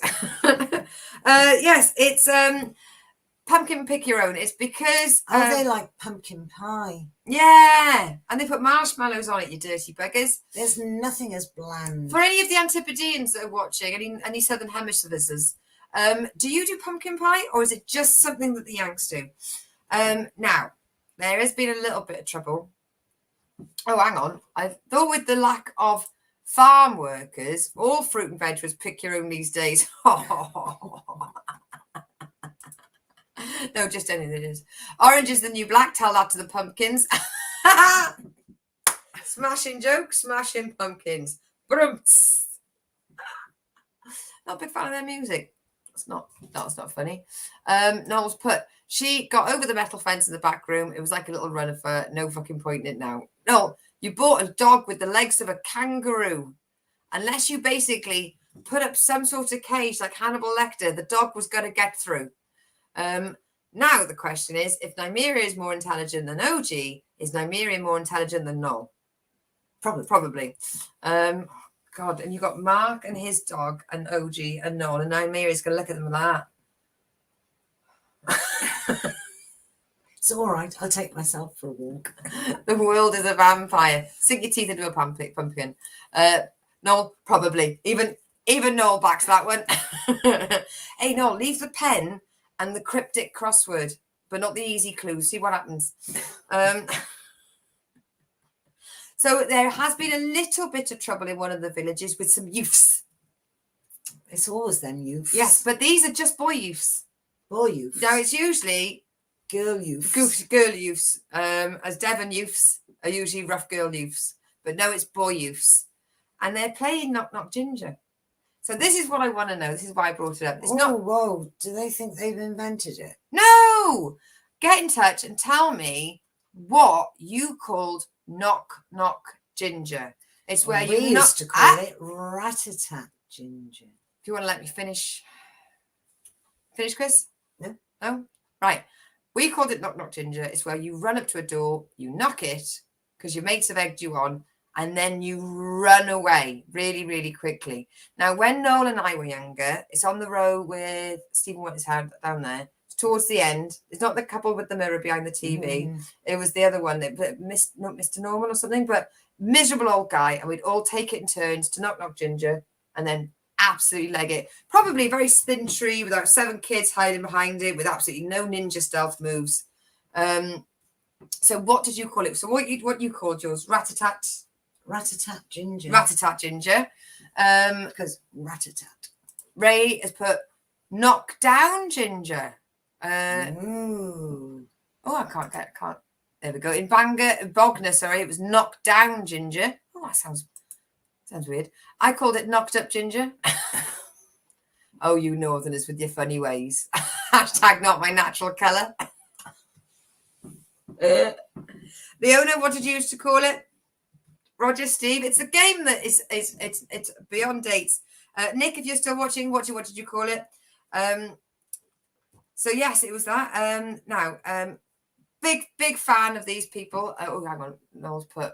Yes, it's pumpkin pick your own. It's because they like pumpkin pie. Yeah, and they put marshmallows on it, you dirty buggers. There's nothing as bland. For any of the Antipodeans that are watching, any Southern Hemispheres, do you do pumpkin pie, or is it just something that the Yanks do? Now, there has been a little bit of trouble. Oh, hang on. I thought with the lack of farm workers, all fruit and veg was pick your own these days. No, just anything it is. Orange is the new black. Tell that to the pumpkins. Smashing jokes, smashing pumpkins. Brumps. Not a big fan of their music. That's not funny. Noel's put, she got over the metal fence in the back room. It was like a little run of her. No fucking point in it now. No, you bought a dog with the legs of a kangaroo. Unless you basically put up some sort of cage like Hannibal Lecter, the dog was going to get through. Now the question is, if Nymeria is more intelligent than OG, is Nymeria more intelligent than Noel? Probably. God, and you've got Mark and his dog and OG and Noel, and Nymeria's going to look at them like that. It's all right. I'll take myself for a walk. The world is a vampire. Sink your teeth into a pumpkin. Noel, probably. Even Noel backs that one. Hey, Noel, leave the pen and the cryptic crossword, but not the easy clues. See what happens. So there has been a little bit of trouble in one of the villages with some youths. It's always them youths. Yes, but these are just boy youths. Boy youths. Now it's usually girl youths. Girl youths. As Devon youths are usually rough girl youths. But no, it's boy youths. And they're playing Knock Knock Ginger. So this is what I want to know. This is why I brought it up. It's not. Whoa. Do they think they've invented it? No! Get in touch and tell me what you called Knock Knock Ginger. It's where we used to call it rat-a-tat ginger. Do you want to let me finish? Finish, Chris? No. Right. We called it Knock Knock Ginger. It's where you run up to a door, you knock it because your mates have egged you on, and then you run away really, really quickly. Now, when Noel and I were younger, it's on the row with Stephen Whiteshead down there. It's towards the end. It's not the couple with the mirror behind the TV. It was the other one, not Mr. Norman or something, but miserable old guy. And we'd all take it in turns to knock knock Ginger and then absolutely leg it. Probably a very thin tree with our 7 kids hiding behind it with absolutely no ninja stealth moves. So what did you call it? So what you called yours? Rat-a-tat? Rat-a-tat ginger. Rat-a-tat ginger. Because rat-a-tat. Ray has put knock down ginger. Ooh. Oh, I can't. There we go. In Bognor, sorry, it was knock down ginger. Oh, that sounds weird. I called it knocked up ginger. Oh, you Northerners with your funny ways. Hashtag not my natural colour. Leona, what did you used to call it? Roger, Steve, it's a game that it's beyond dates. Nick, if you're still watching, what did you call it? So yes, it was that. Now, big fan of these people. Oh, hang on, Noel's put.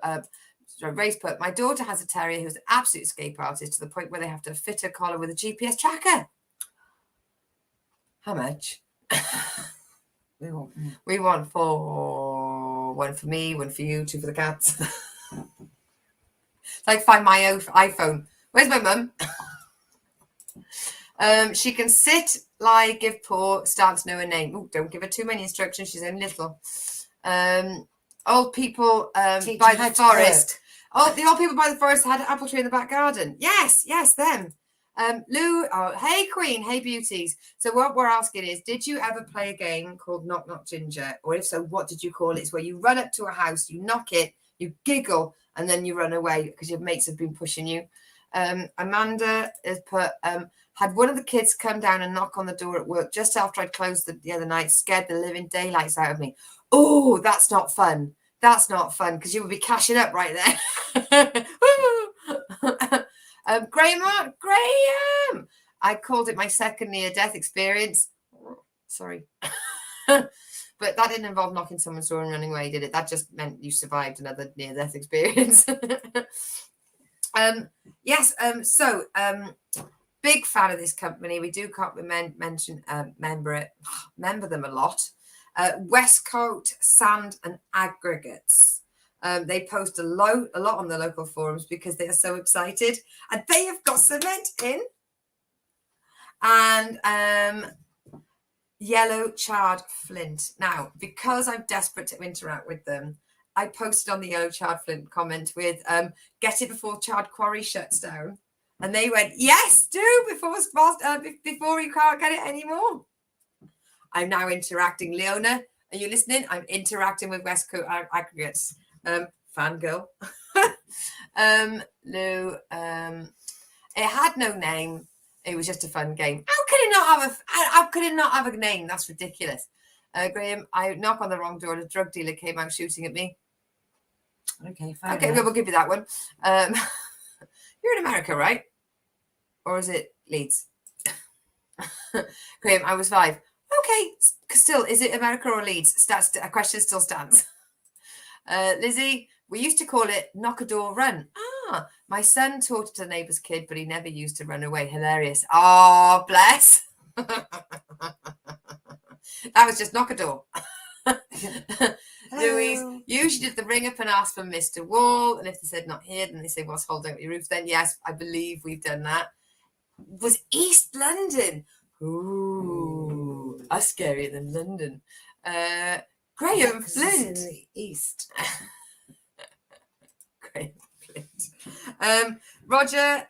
Ray's put. My daughter has a terrier who's an absolute escape artist to the point where they have to fit her collar with a GPS tracker. How much? We want 4. 1 for me, 1 for you, 2 for the cats. It's like find my iPhone. Where's my mum? She can sit, lie, give paw, start to know her name. Ooh, don't give her too many instructions. She's only little. Old people by the forest. Oh, the old people by the forest had an apple tree in the back garden. Yes, them. Lou, hey Queen, hey beauties. So what we're asking is, did you ever play a game called Knock Knock Ginger? Or if so, what did you call it? It's where you run up to a house, you knock it, you giggle, and then you run away because your mates have been pushing you. Amanda has put, had one of the kids come down and knock on the door at work just after I'd closed the other night, scared the living daylights out of me. Oh, that's not fun. That's not fun because you would be cashing up right there. Graham, I called it my second near-death experience. Sorry. But that didn't involve knocking someone's door and running away, did it? That just meant you survived another near-death experience. Yes. So Big fan of this company. We do member them a lot. Westcote Sand and Aggregates. They post a lot on the local forums because they are so excited, and they have got cement in and yellow charred flint. Now, because I'm desperate to interact with them, I posted on the yellow charred flint comment with get it before charred quarry shuts down, and they went, yes, do before you can't get it anymore. I'm now interacting. Leona, are you listening? I'm interacting with Westcote Aggregates. Fangirl. Lou, it had no name. It was just a fun game. How could it not have a name? That's ridiculous. Graham, I knock on the wrong door and a drug dealer came out shooting at me. Okay, fine. Okay, we'll give you that one. You're in America, right? Or is it Leeds? Graham, I was 5. Okay, still, is it America or Leeds? A question still stands. Lizzie, we used to call it knock a door run. My son taught it to a neighbour's kid, but he never used to run away. Hilarious. Oh, bless. That was just knock a door. Louise, usually did the ring up and ask for Mr. Wall, and if they said not here, then they say what's holding up your roof. Then yes, I believe we've done that. Was East London? Ooh, that's scarier than London. Graham Flint. In the east. Graham Flint. Roger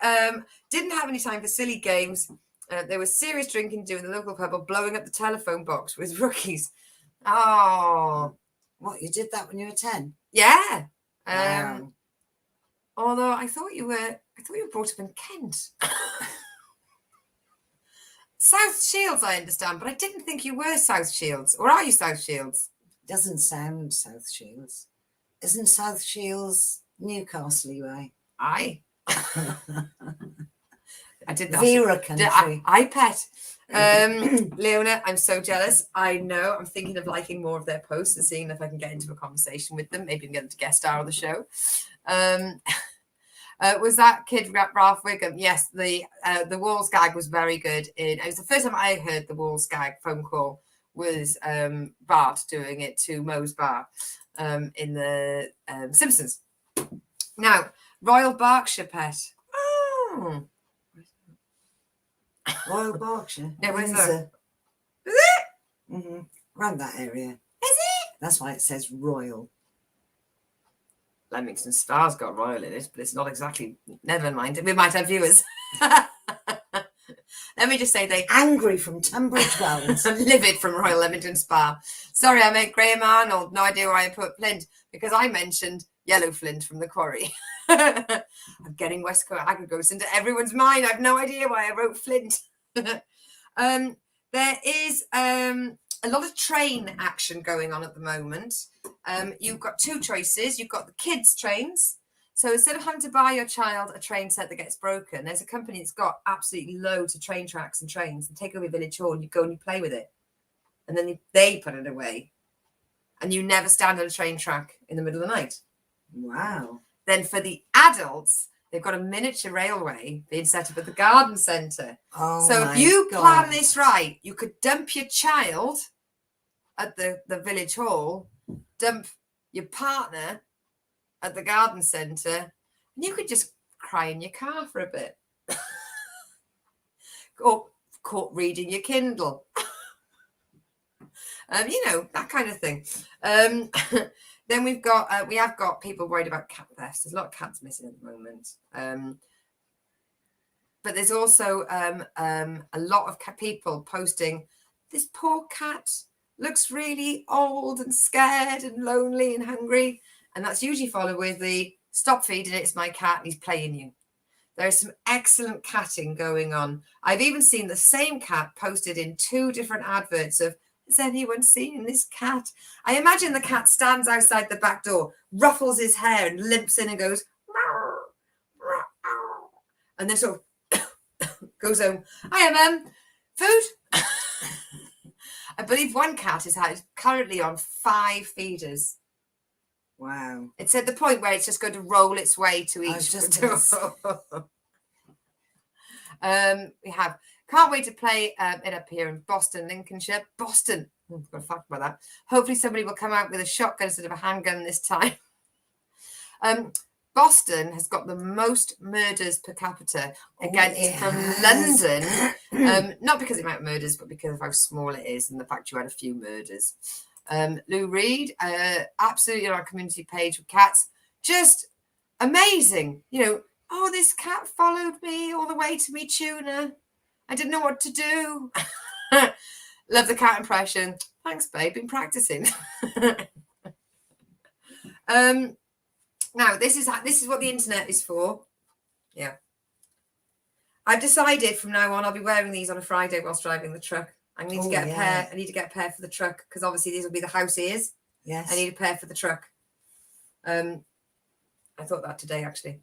didn't have any time for silly games. There was serious drinking to do in the local pub or blowing up the telephone box with rookies. Oh, what, you did that when you were 10? Yeah. Wow. Although I thought you were brought up in Kent. South Shields, I understand, but I didn't think you were South Shields. Or are you South Shields? Doesn't sound South Shields. Isn't South Shields Newcastle way? Aye. I did that. Vera country. I pet. Leona, I'm so jealous. I know. I'm thinking of liking more of their posts and seeing if I can get into a conversation with them. Maybe I can get them to guest star on the show. Was that kid Ralph Wiggum? Yes, the Walls gag was very good. It was the first time I heard the Walls gag phone call was Bart doing it to Moe's bar in the Simpsons. Now, Royal Berkshire pet. Oh. Royal Berkshire. Yeah, where's that? Is it? Mm-hmm. Around that area. Is it? That's why it says Royal. Leamington Star's got Royal in it, but it's not exactly. Never mind. We might have viewers. Let me just say they angry from Tunbridge Wells. Livid from Royal Leamington Spa. Sorry, I meant Graham Arnold. No idea why I put Flint because I mentioned Yellow Flint from the quarry. I'm getting Westcote Aggregates into everyone's mind. I've no idea why I wrote Flint. There is a lot of train action going on at the moment. You've got 2 choices. You've got the kids' trains. So instead of having to buy your child a train set that gets broken, there's a company that's got absolutely loads of train tracks and trains and take over Village Hall and you go and you play with it. And then they put it away. And you never stand on a train track in the middle of the night. Wow. Then for the adults, they've got a miniature railway being set up at the garden centre. Oh, so if you plan this right, you could dump your child at the Village Hall, dump your partner at the garden centre, and you could just cry in your car for a bit. Or caught reading your Kindle. That kind of thing. Then we have got people worried about cat thefts. There's a lot of cats missing at the moment. But there's also a lot of people posting, this poor cat looks really old and scared and lonely and hungry. And that's usually followed with the stop feeding it, it's my cat and he's playing you. There's some excellent catting going on. I've even seen the same cat posted in 2 different adverts of, has anyone seen this cat? I imagine the cat stands outside the back door, ruffles his hair and limps in and goes, meow, meow, and then sort of goes home. Hiya, food? I believe one cat is currently on 5 feeders. Wow. It's at the point where it's just going to roll its way to each. We have can't wait to play it up here in Boston, Lincolnshire. Boston. I've got a fact about that. Hopefully somebody will come out with a shotgun instead of a handgun this time. Boston has got the most murders per capita from London. Not because of the amount of murders, but because of how small it is and the fact you had a few murders. Lou Reed, absolutely on our community page with cats. Just amazing. Oh, this cat followed me all the way to me tuna. I didn't know what to do. Love the cat impression. Thanks, babe. Been practicing. Now, this is what the internet is for. Yeah. I've decided from now on I'll be wearing these on a Friday whilst driving the truck. I need to get a pair. I need to get a pair for the truck because obviously these will be the house ears. Yes. I need a pair for the truck. I thought that today, actually.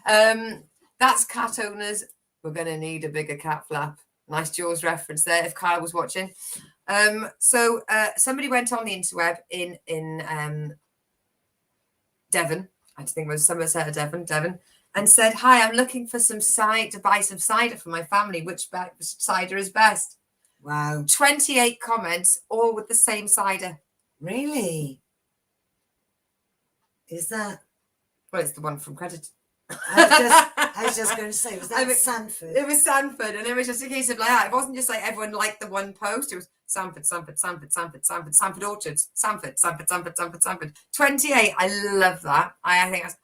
That's cat owners. We're going to need a bigger cat flap. Nice Jaws reference there if Kyle was watching. So somebody went on the interweb in Devon, I think it was Somerset or Devon, and said, "Hi, I'm looking for some cider to buy some cider for my family. Which cider is best?" Wow. 28 comments, all with the same cider. Really? Is that? Well, it's the one from Credit. I was just going to say, was that Sanford? It was Sanford, and it was just a case of like that. It wasn't just like everyone liked the one post. It was Sanford Orchards, Sanford. 28. I love that. I think that's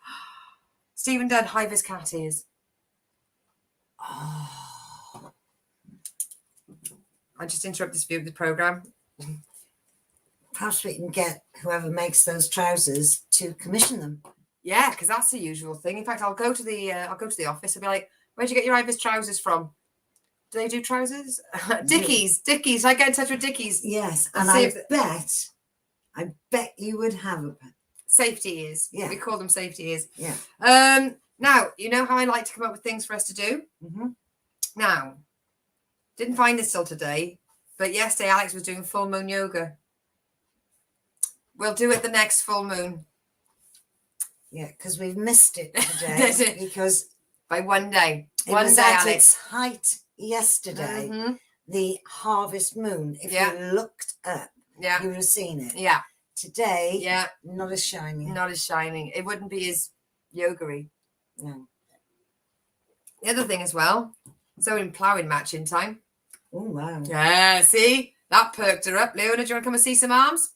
Stephen Dunn, high vis cat ears. Oh. I just interrupt this view of the programme. Perhaps we can get whoever makes those trousers to commission them. Yeah, because that's the usual thing. In fact, I'll go to the office and be like, "Where'd you get your Ibis trousers from? Do they do trousers?" Dickies. I get in touch with Dickies. Yes, and I bet you would have a safety ears. Yeah, we call them safety ears. Yeah. Now you know how I like to come up with things for us to do. Mm-hmm. Now, didn't find this till today, but yesterday Alex was doing full moon yoga. We'll do it the next full moon. Yeah, because we've missed it today. Because by one day. It was at its height yesterday, the harvest moon. If you looked up, you would have seen it. Yeah. Today, not as shining. Not as shining. It wouldn't be as yoga-y. No. The other thing as well, so in ploughing matching time. Oh, wow. Yeah, see? That perked her up. Leona, do you want to come and see some arms?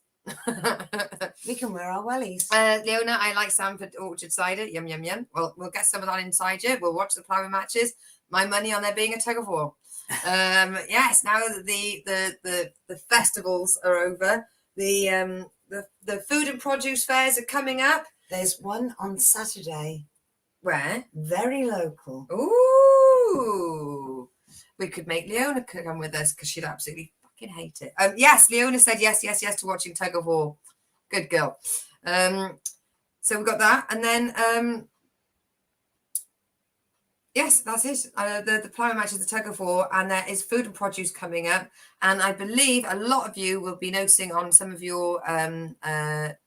We can wear our wellies. Leona, I like Sanford Orchard cider. Yum, yum, yum. Well, we'll get some of that inside you. We'll watch the ploughing matches. My money on there being a tug of war. Yes, now that the festivals are over, the food and produce fairs are coming up. There's one on Saturday. Where? Very local. Ooh. We could make Leona come with us because she'd absolutely hate it. Yes, Leona said yes to watching tug of war. Good girl. So we've got that, and then yes, that's it. The ploughing match is the tug of war, and there is food and produce coming up. And I believe a lot of you will be noticing on some of your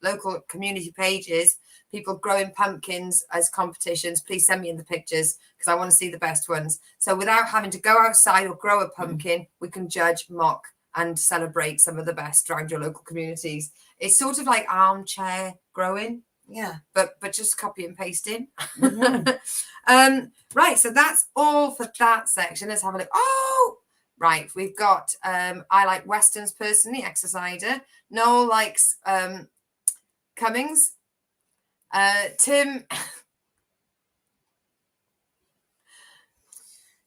local community pages, people growing pumpkins as competitions. Please send me in the pictures because I want to see the best ones. So without having to go outside or grow a pumpkin, we can judge, mock, and celebrate some of the best around your local communities. It's sort of like armchair growing. Yeah. But just copy and pasting. Mm-hmm. Right, so that's all for that section. Let's have a look. Oh, right. We've got I like Westerns personally, Exercider. Noel likes Cummings. Tim.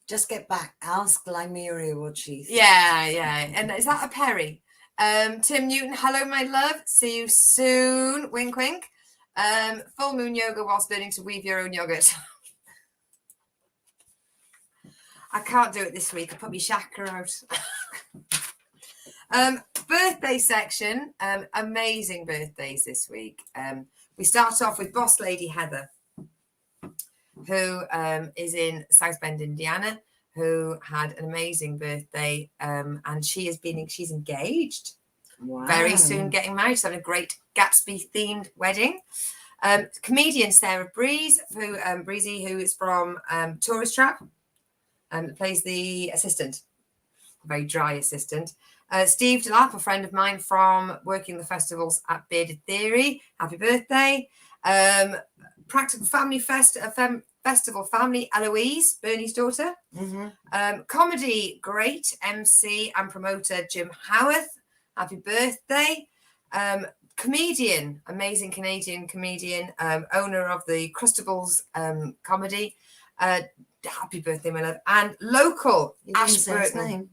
Just get back. Ask Lymeria what she thinks. Yeah. And is that a Perry? Tim Newton, hello, my love. See you soon. Wink, wink. Full moon yoga whilst learning to weave your own yogurt. I can't do it this week. I put my chakra out. Birthday section. Amazing birthdays this week. We start off with Boss Lady Heather, who is in South Bend, Indiana, who had an amazing birthday, and she's engaged. Wow. Very soon getting married. She's having a great Gatsby themed wedding. Comedian Sarah Breeze, who is from Tourist Trap. plays the assistant, very dry assistant. Steve Delap, a friend of mine from working the festivals at Bearded Theory. Happy birthday. Practical Family Festival family, Eloise, Bernie's daughter. Comedy great MC and promoter Jim Howarth. Happy birthday. Comedian, amazing Canadian comedian, owner of the Crustables comedy. Happy birthday, my love. And local Ashburton. Name.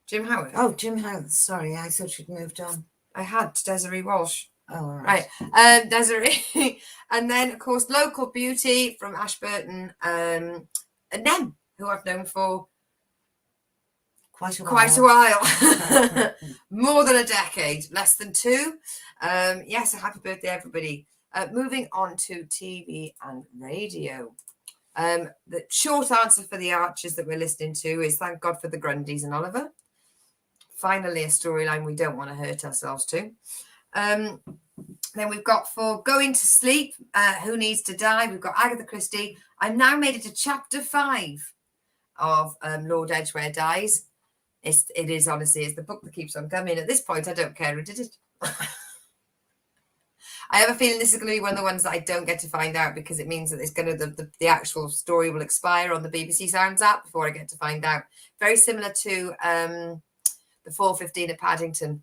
Jim Howard. Oh, Jim Howard. Sorry, I thought you'd moved on. I had Desiree Walsh. Oh, all right. Right. Desiree. And then, of course, local beauty from Ashburton, Nem, who I've known for quite a while. More than a decade, less than 2. Yes, a happy birthday, everybody. Moving on to TV and radio. The short answer for the Archers that we're listening to is thank God for the Grundys and Oliver. Finally, a storyline we don't want to hurt ourselves to. Then we've got for Going to Sleep, Who Needs to Die? We've got Agatha Christie. I've now made it to chapter 5 of Lord Edgware Dies. It is honestly, it's the book that keeps on coming. At this point, I don't care who did it. I have a feeling this is going to be one of the ones that I don't get to find out because it means that it's going to the actual story will expire on the BBC Sounds app before I get to find out. Very similar to the 4:15 at Paddington.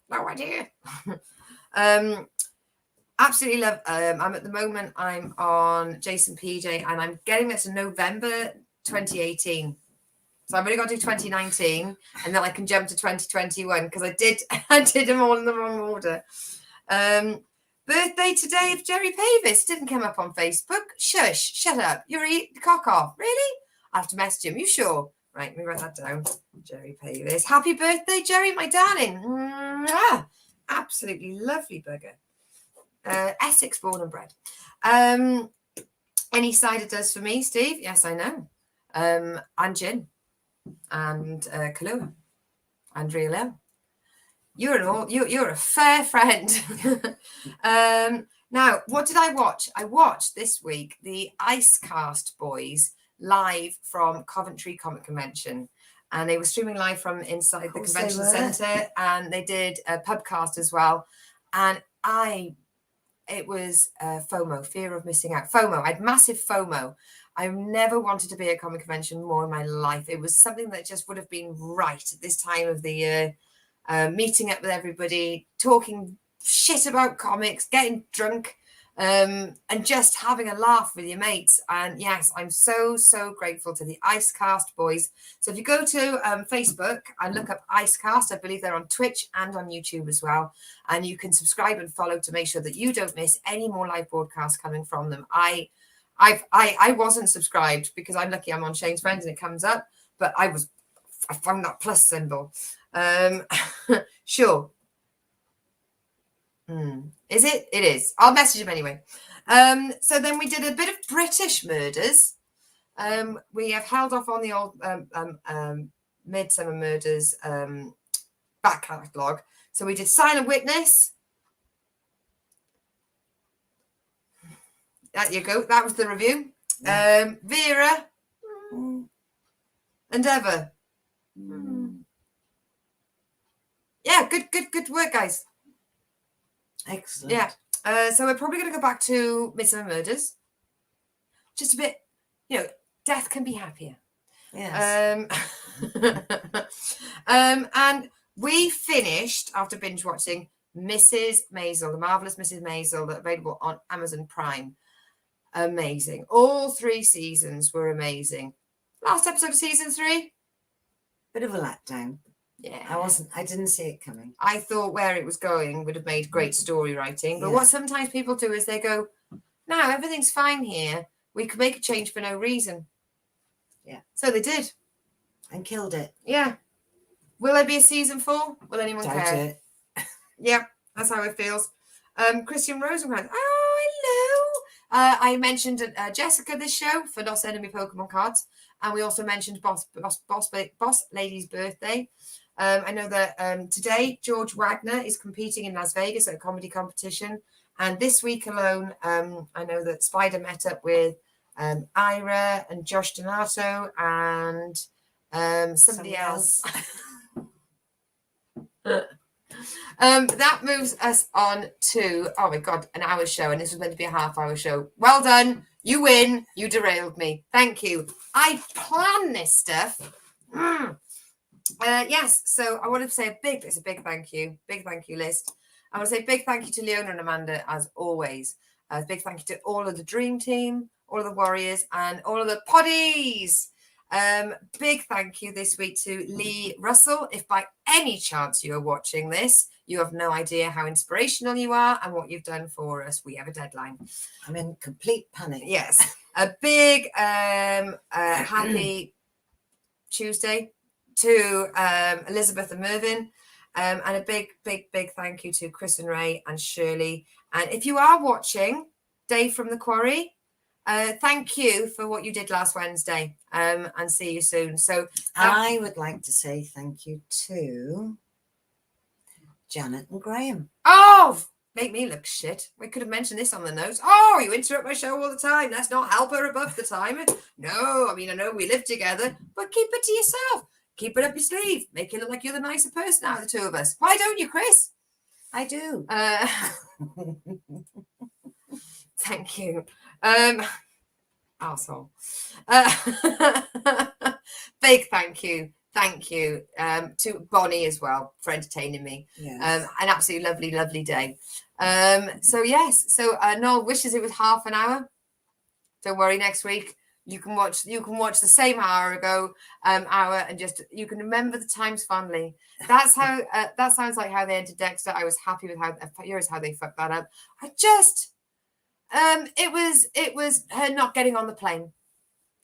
No idea. Absolutely love. I'm at the moment. I'm on Jason PJ, and I'm getting this in November 2018. So I've only got to do 2019, and then I can jump to 2021 because I did them all in the wrong order. Birthday today of Jerry Pavis. Didn't come up on Facebook. Shush, shut up. You're the cock off. Really? I have to message him. You sure? Right, let me write that down. Jerry Pavis. Happy birthday, Jerry, my darling. Mwah. Absolutely lovely bugger. Essex born and bred. Any cider does for me, Steve. Yes, I know. And gin. And Kahlua. Andrea Lowe. You're a fair friend. Now, what did I watch? I watched this week the Icecast boys live from Coventry Comic Convention, and they were streaming live from inside the convention centre, and they did a pubcast as well. And it was FOMO, fear of missing out. FOMO. I had massive FOMO. I never wanted to be at a comic convention more in my life. It was something that just would have been right at this time of the year. Meeting up with everybody, talking shit about comics, getting drunk, and just having a laugh with your mates. And yes, I'm so grateful to the Icecast boys. So if you go to Facebook and look up Icecast, I believe they're on Twitch and on YouTube as well, and you can subscribe and follow to make sure that you don't miss any more live broadcasts coming from them. I wasn't subscribed because I'm lucky I'm on Shane's Friends and it comes up, but I found that plus symbol. Sure. Is it? It is. I'll message him anyway. So then we did a bit of British murders. We have held off on the old Midsummer Murders back catalogue. So we did Silent Witness. There you go. That was the review. Vera and Eva. Yeah, good work, guys. Excellent. Yeah. So we're probably going to go back to Midsummer Murders. Just a bit, death can be happier. Yes. And we finished after binge watching Mrs. Maisel, the marvelous Mrs. Maisel, that's available on Amazon Prime. Amazing. All 3 seasons were amazing. Last episode of season 3. Bit of a letdown. Yeah. I didn't see it coming. I thought where it was going would have made great story writing. But what sometimes people do is they go, no, everything's fine here. We could make a change for no reason. Yeah. So they did. And killed it. Yeah. Will there be a season 4? Will anyone Doubt care? it. Yeah, that's how it feels. Christian Rosenkrantz. Oh, hello. I mentioned Jessica this show for Not Sending Me Pokemon cards. And we also mentioned Boss Lady's birthday. I know that today George Wagner is competing in Las Vegas at a comedy competition. And this week alone, I know that Spider met up with Ira and Josh Donato and somebody else. That moves us on to, oh my God, an hour show. And this was meant to be a half-hour show. Well done. You win. You derailed me. Thank you. I plan this stuff. Yes. So I want to say it's a big thank you. Big thank you list. I want to say big thank you to Leona and Amanda, as always. Big thank you to all of the dream team, all of the warriors, and all of the poddies. Big thank you this week to Lee Russell. If by any chance you are watching this, you have no idea how inspirational you are and what you've done for us. We have a deadline. I'm in complete panic. Yes. A big happy Tuesday to Elizabeth and Mervyn. And a big thank you to Chris and Ray and Shirley. And if you are watching, Dave from the Quarry, thank you for what you did last Wednesday, and see you soon. So I would like to say thank you to Janet and Graham. Oh, make me look shit. We could have mentioned this on the notes. Oh, you interrupt my show all the time. Let's not help her above the time. No, I mean, I know we live together, but keep it to yourself. Keep it up your sleeve. Make it look like you're the nicer person out of the two of us. Why don't you, Chris? I do. Thank you. Arsehole. Big thank you. Thank you to Bonnie as well for entertaining me. Yes. An absolutely lovely day. So Noel wishes it was half an hour. Don't worry, next week you can watch the same hour and just you can remember the times fondly. That's how that sounds like how they ended Dexter. I was happy with here's how they fucked that up. It was her not getting on the plane.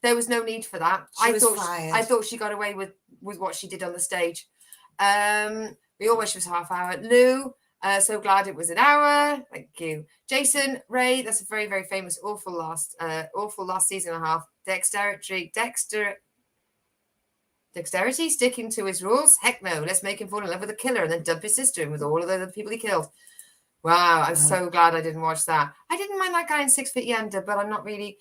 There was no need for that. I thought she got away with what she did on the stage. We all wish it was half hour. Lou, so glad it was an hour. Thank you. Jason, Ray, that's a very, very famous awful last season and a half. Dexterity, sticking to his rules. Heck no, let's make him fall in love with a killer and then dump his sister in with all of the other people he killed. Wow, I'm so glad I didn't watch that. I didn't mind that guy in 6 Feet Under, but I'm not really.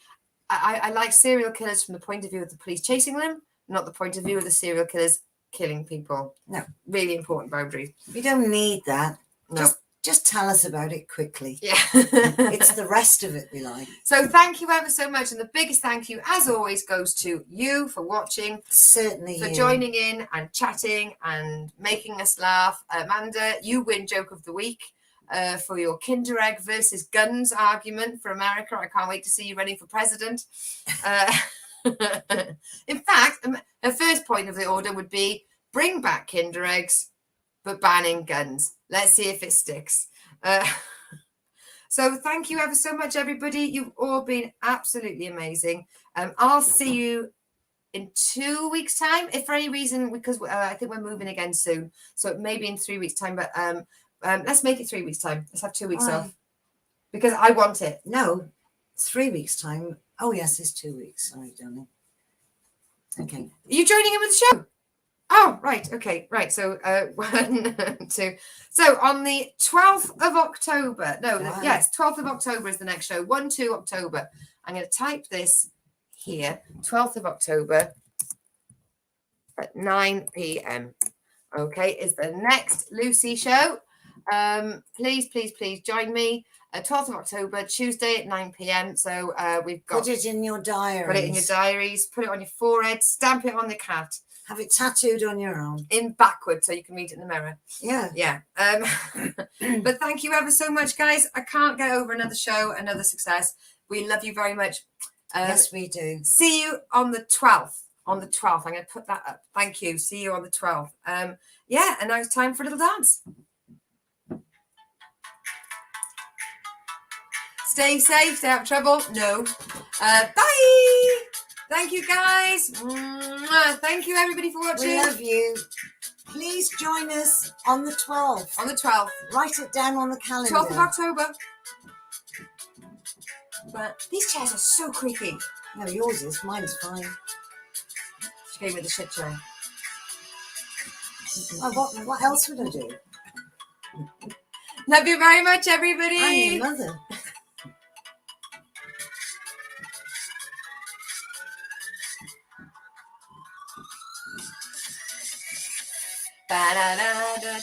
I like serial killers from the point of view of the police chasing them, not the point of view of the serial killers killing people. No, really important boundaries. We don't need that. No. Just tell us about it quickly. Yeah. It's the rest of it we like. So thank you ever so much. And the biggest thank you, as always, goes to you for watching. Certainly. For joining in and chatting and making us laugh. Amanda, you win Joke of the Week for your Kinder Egg versus guns argument for America. I can't wait to see you running for president. In fact, her first point of the order would be bring back Kinder Eggs, but banning guns. Let's see if it sticks. So thank you ever so much, everybody. You've all been absolutely amazing. I'll see you in 2 weeks' time, if for any reason, because I think we're moving again soon. So maybe in 3 weeks' time, but let's make it 3 weeks' time. Let's have 2 weeks off because I want it. No, 3 weeks' time. Oh, yes, it's 2 weeks. Sorry, darling. Okay. Are you joining in with the show? Oh, right. Okay. Right. So 1, 2. So on the 12th of October, 12th of October is the next show. 1-2 October. I'm going to type this here. 12th of October at 9 p.m. Okay. Is the next Lucy show. Please join me. 12th of October, Tuesday at 9 p.m. So we've got. Put it in your diaries. Put it in your diaries. Put it on your forehead. Stamp it on the cat. Have it tattooed on your arm. In backwards so you can read it in the mirror. Yeah. Yeah. But thank you ever so much, guys. I can't get over another show, another success. We love you very much. Yes, we do. See you on the 12th. On the 12th. I'm going to put that up. Thank you. See you on the 12th. And now it's time for a little dance. Stay safe. Stay out of trouble. No. Bye. Thank you, guys. Thank you, everybody, for watching. We love you. Please join us on the 12th. On the 12th. Write it down on the calendar. 12th of October. But these chairs are so creaky. No, yours is. Mine's fine. She gave me the shit chair. What else would I do? Love you very much, everybody. I'm your mother. Ba-da-da-da-da.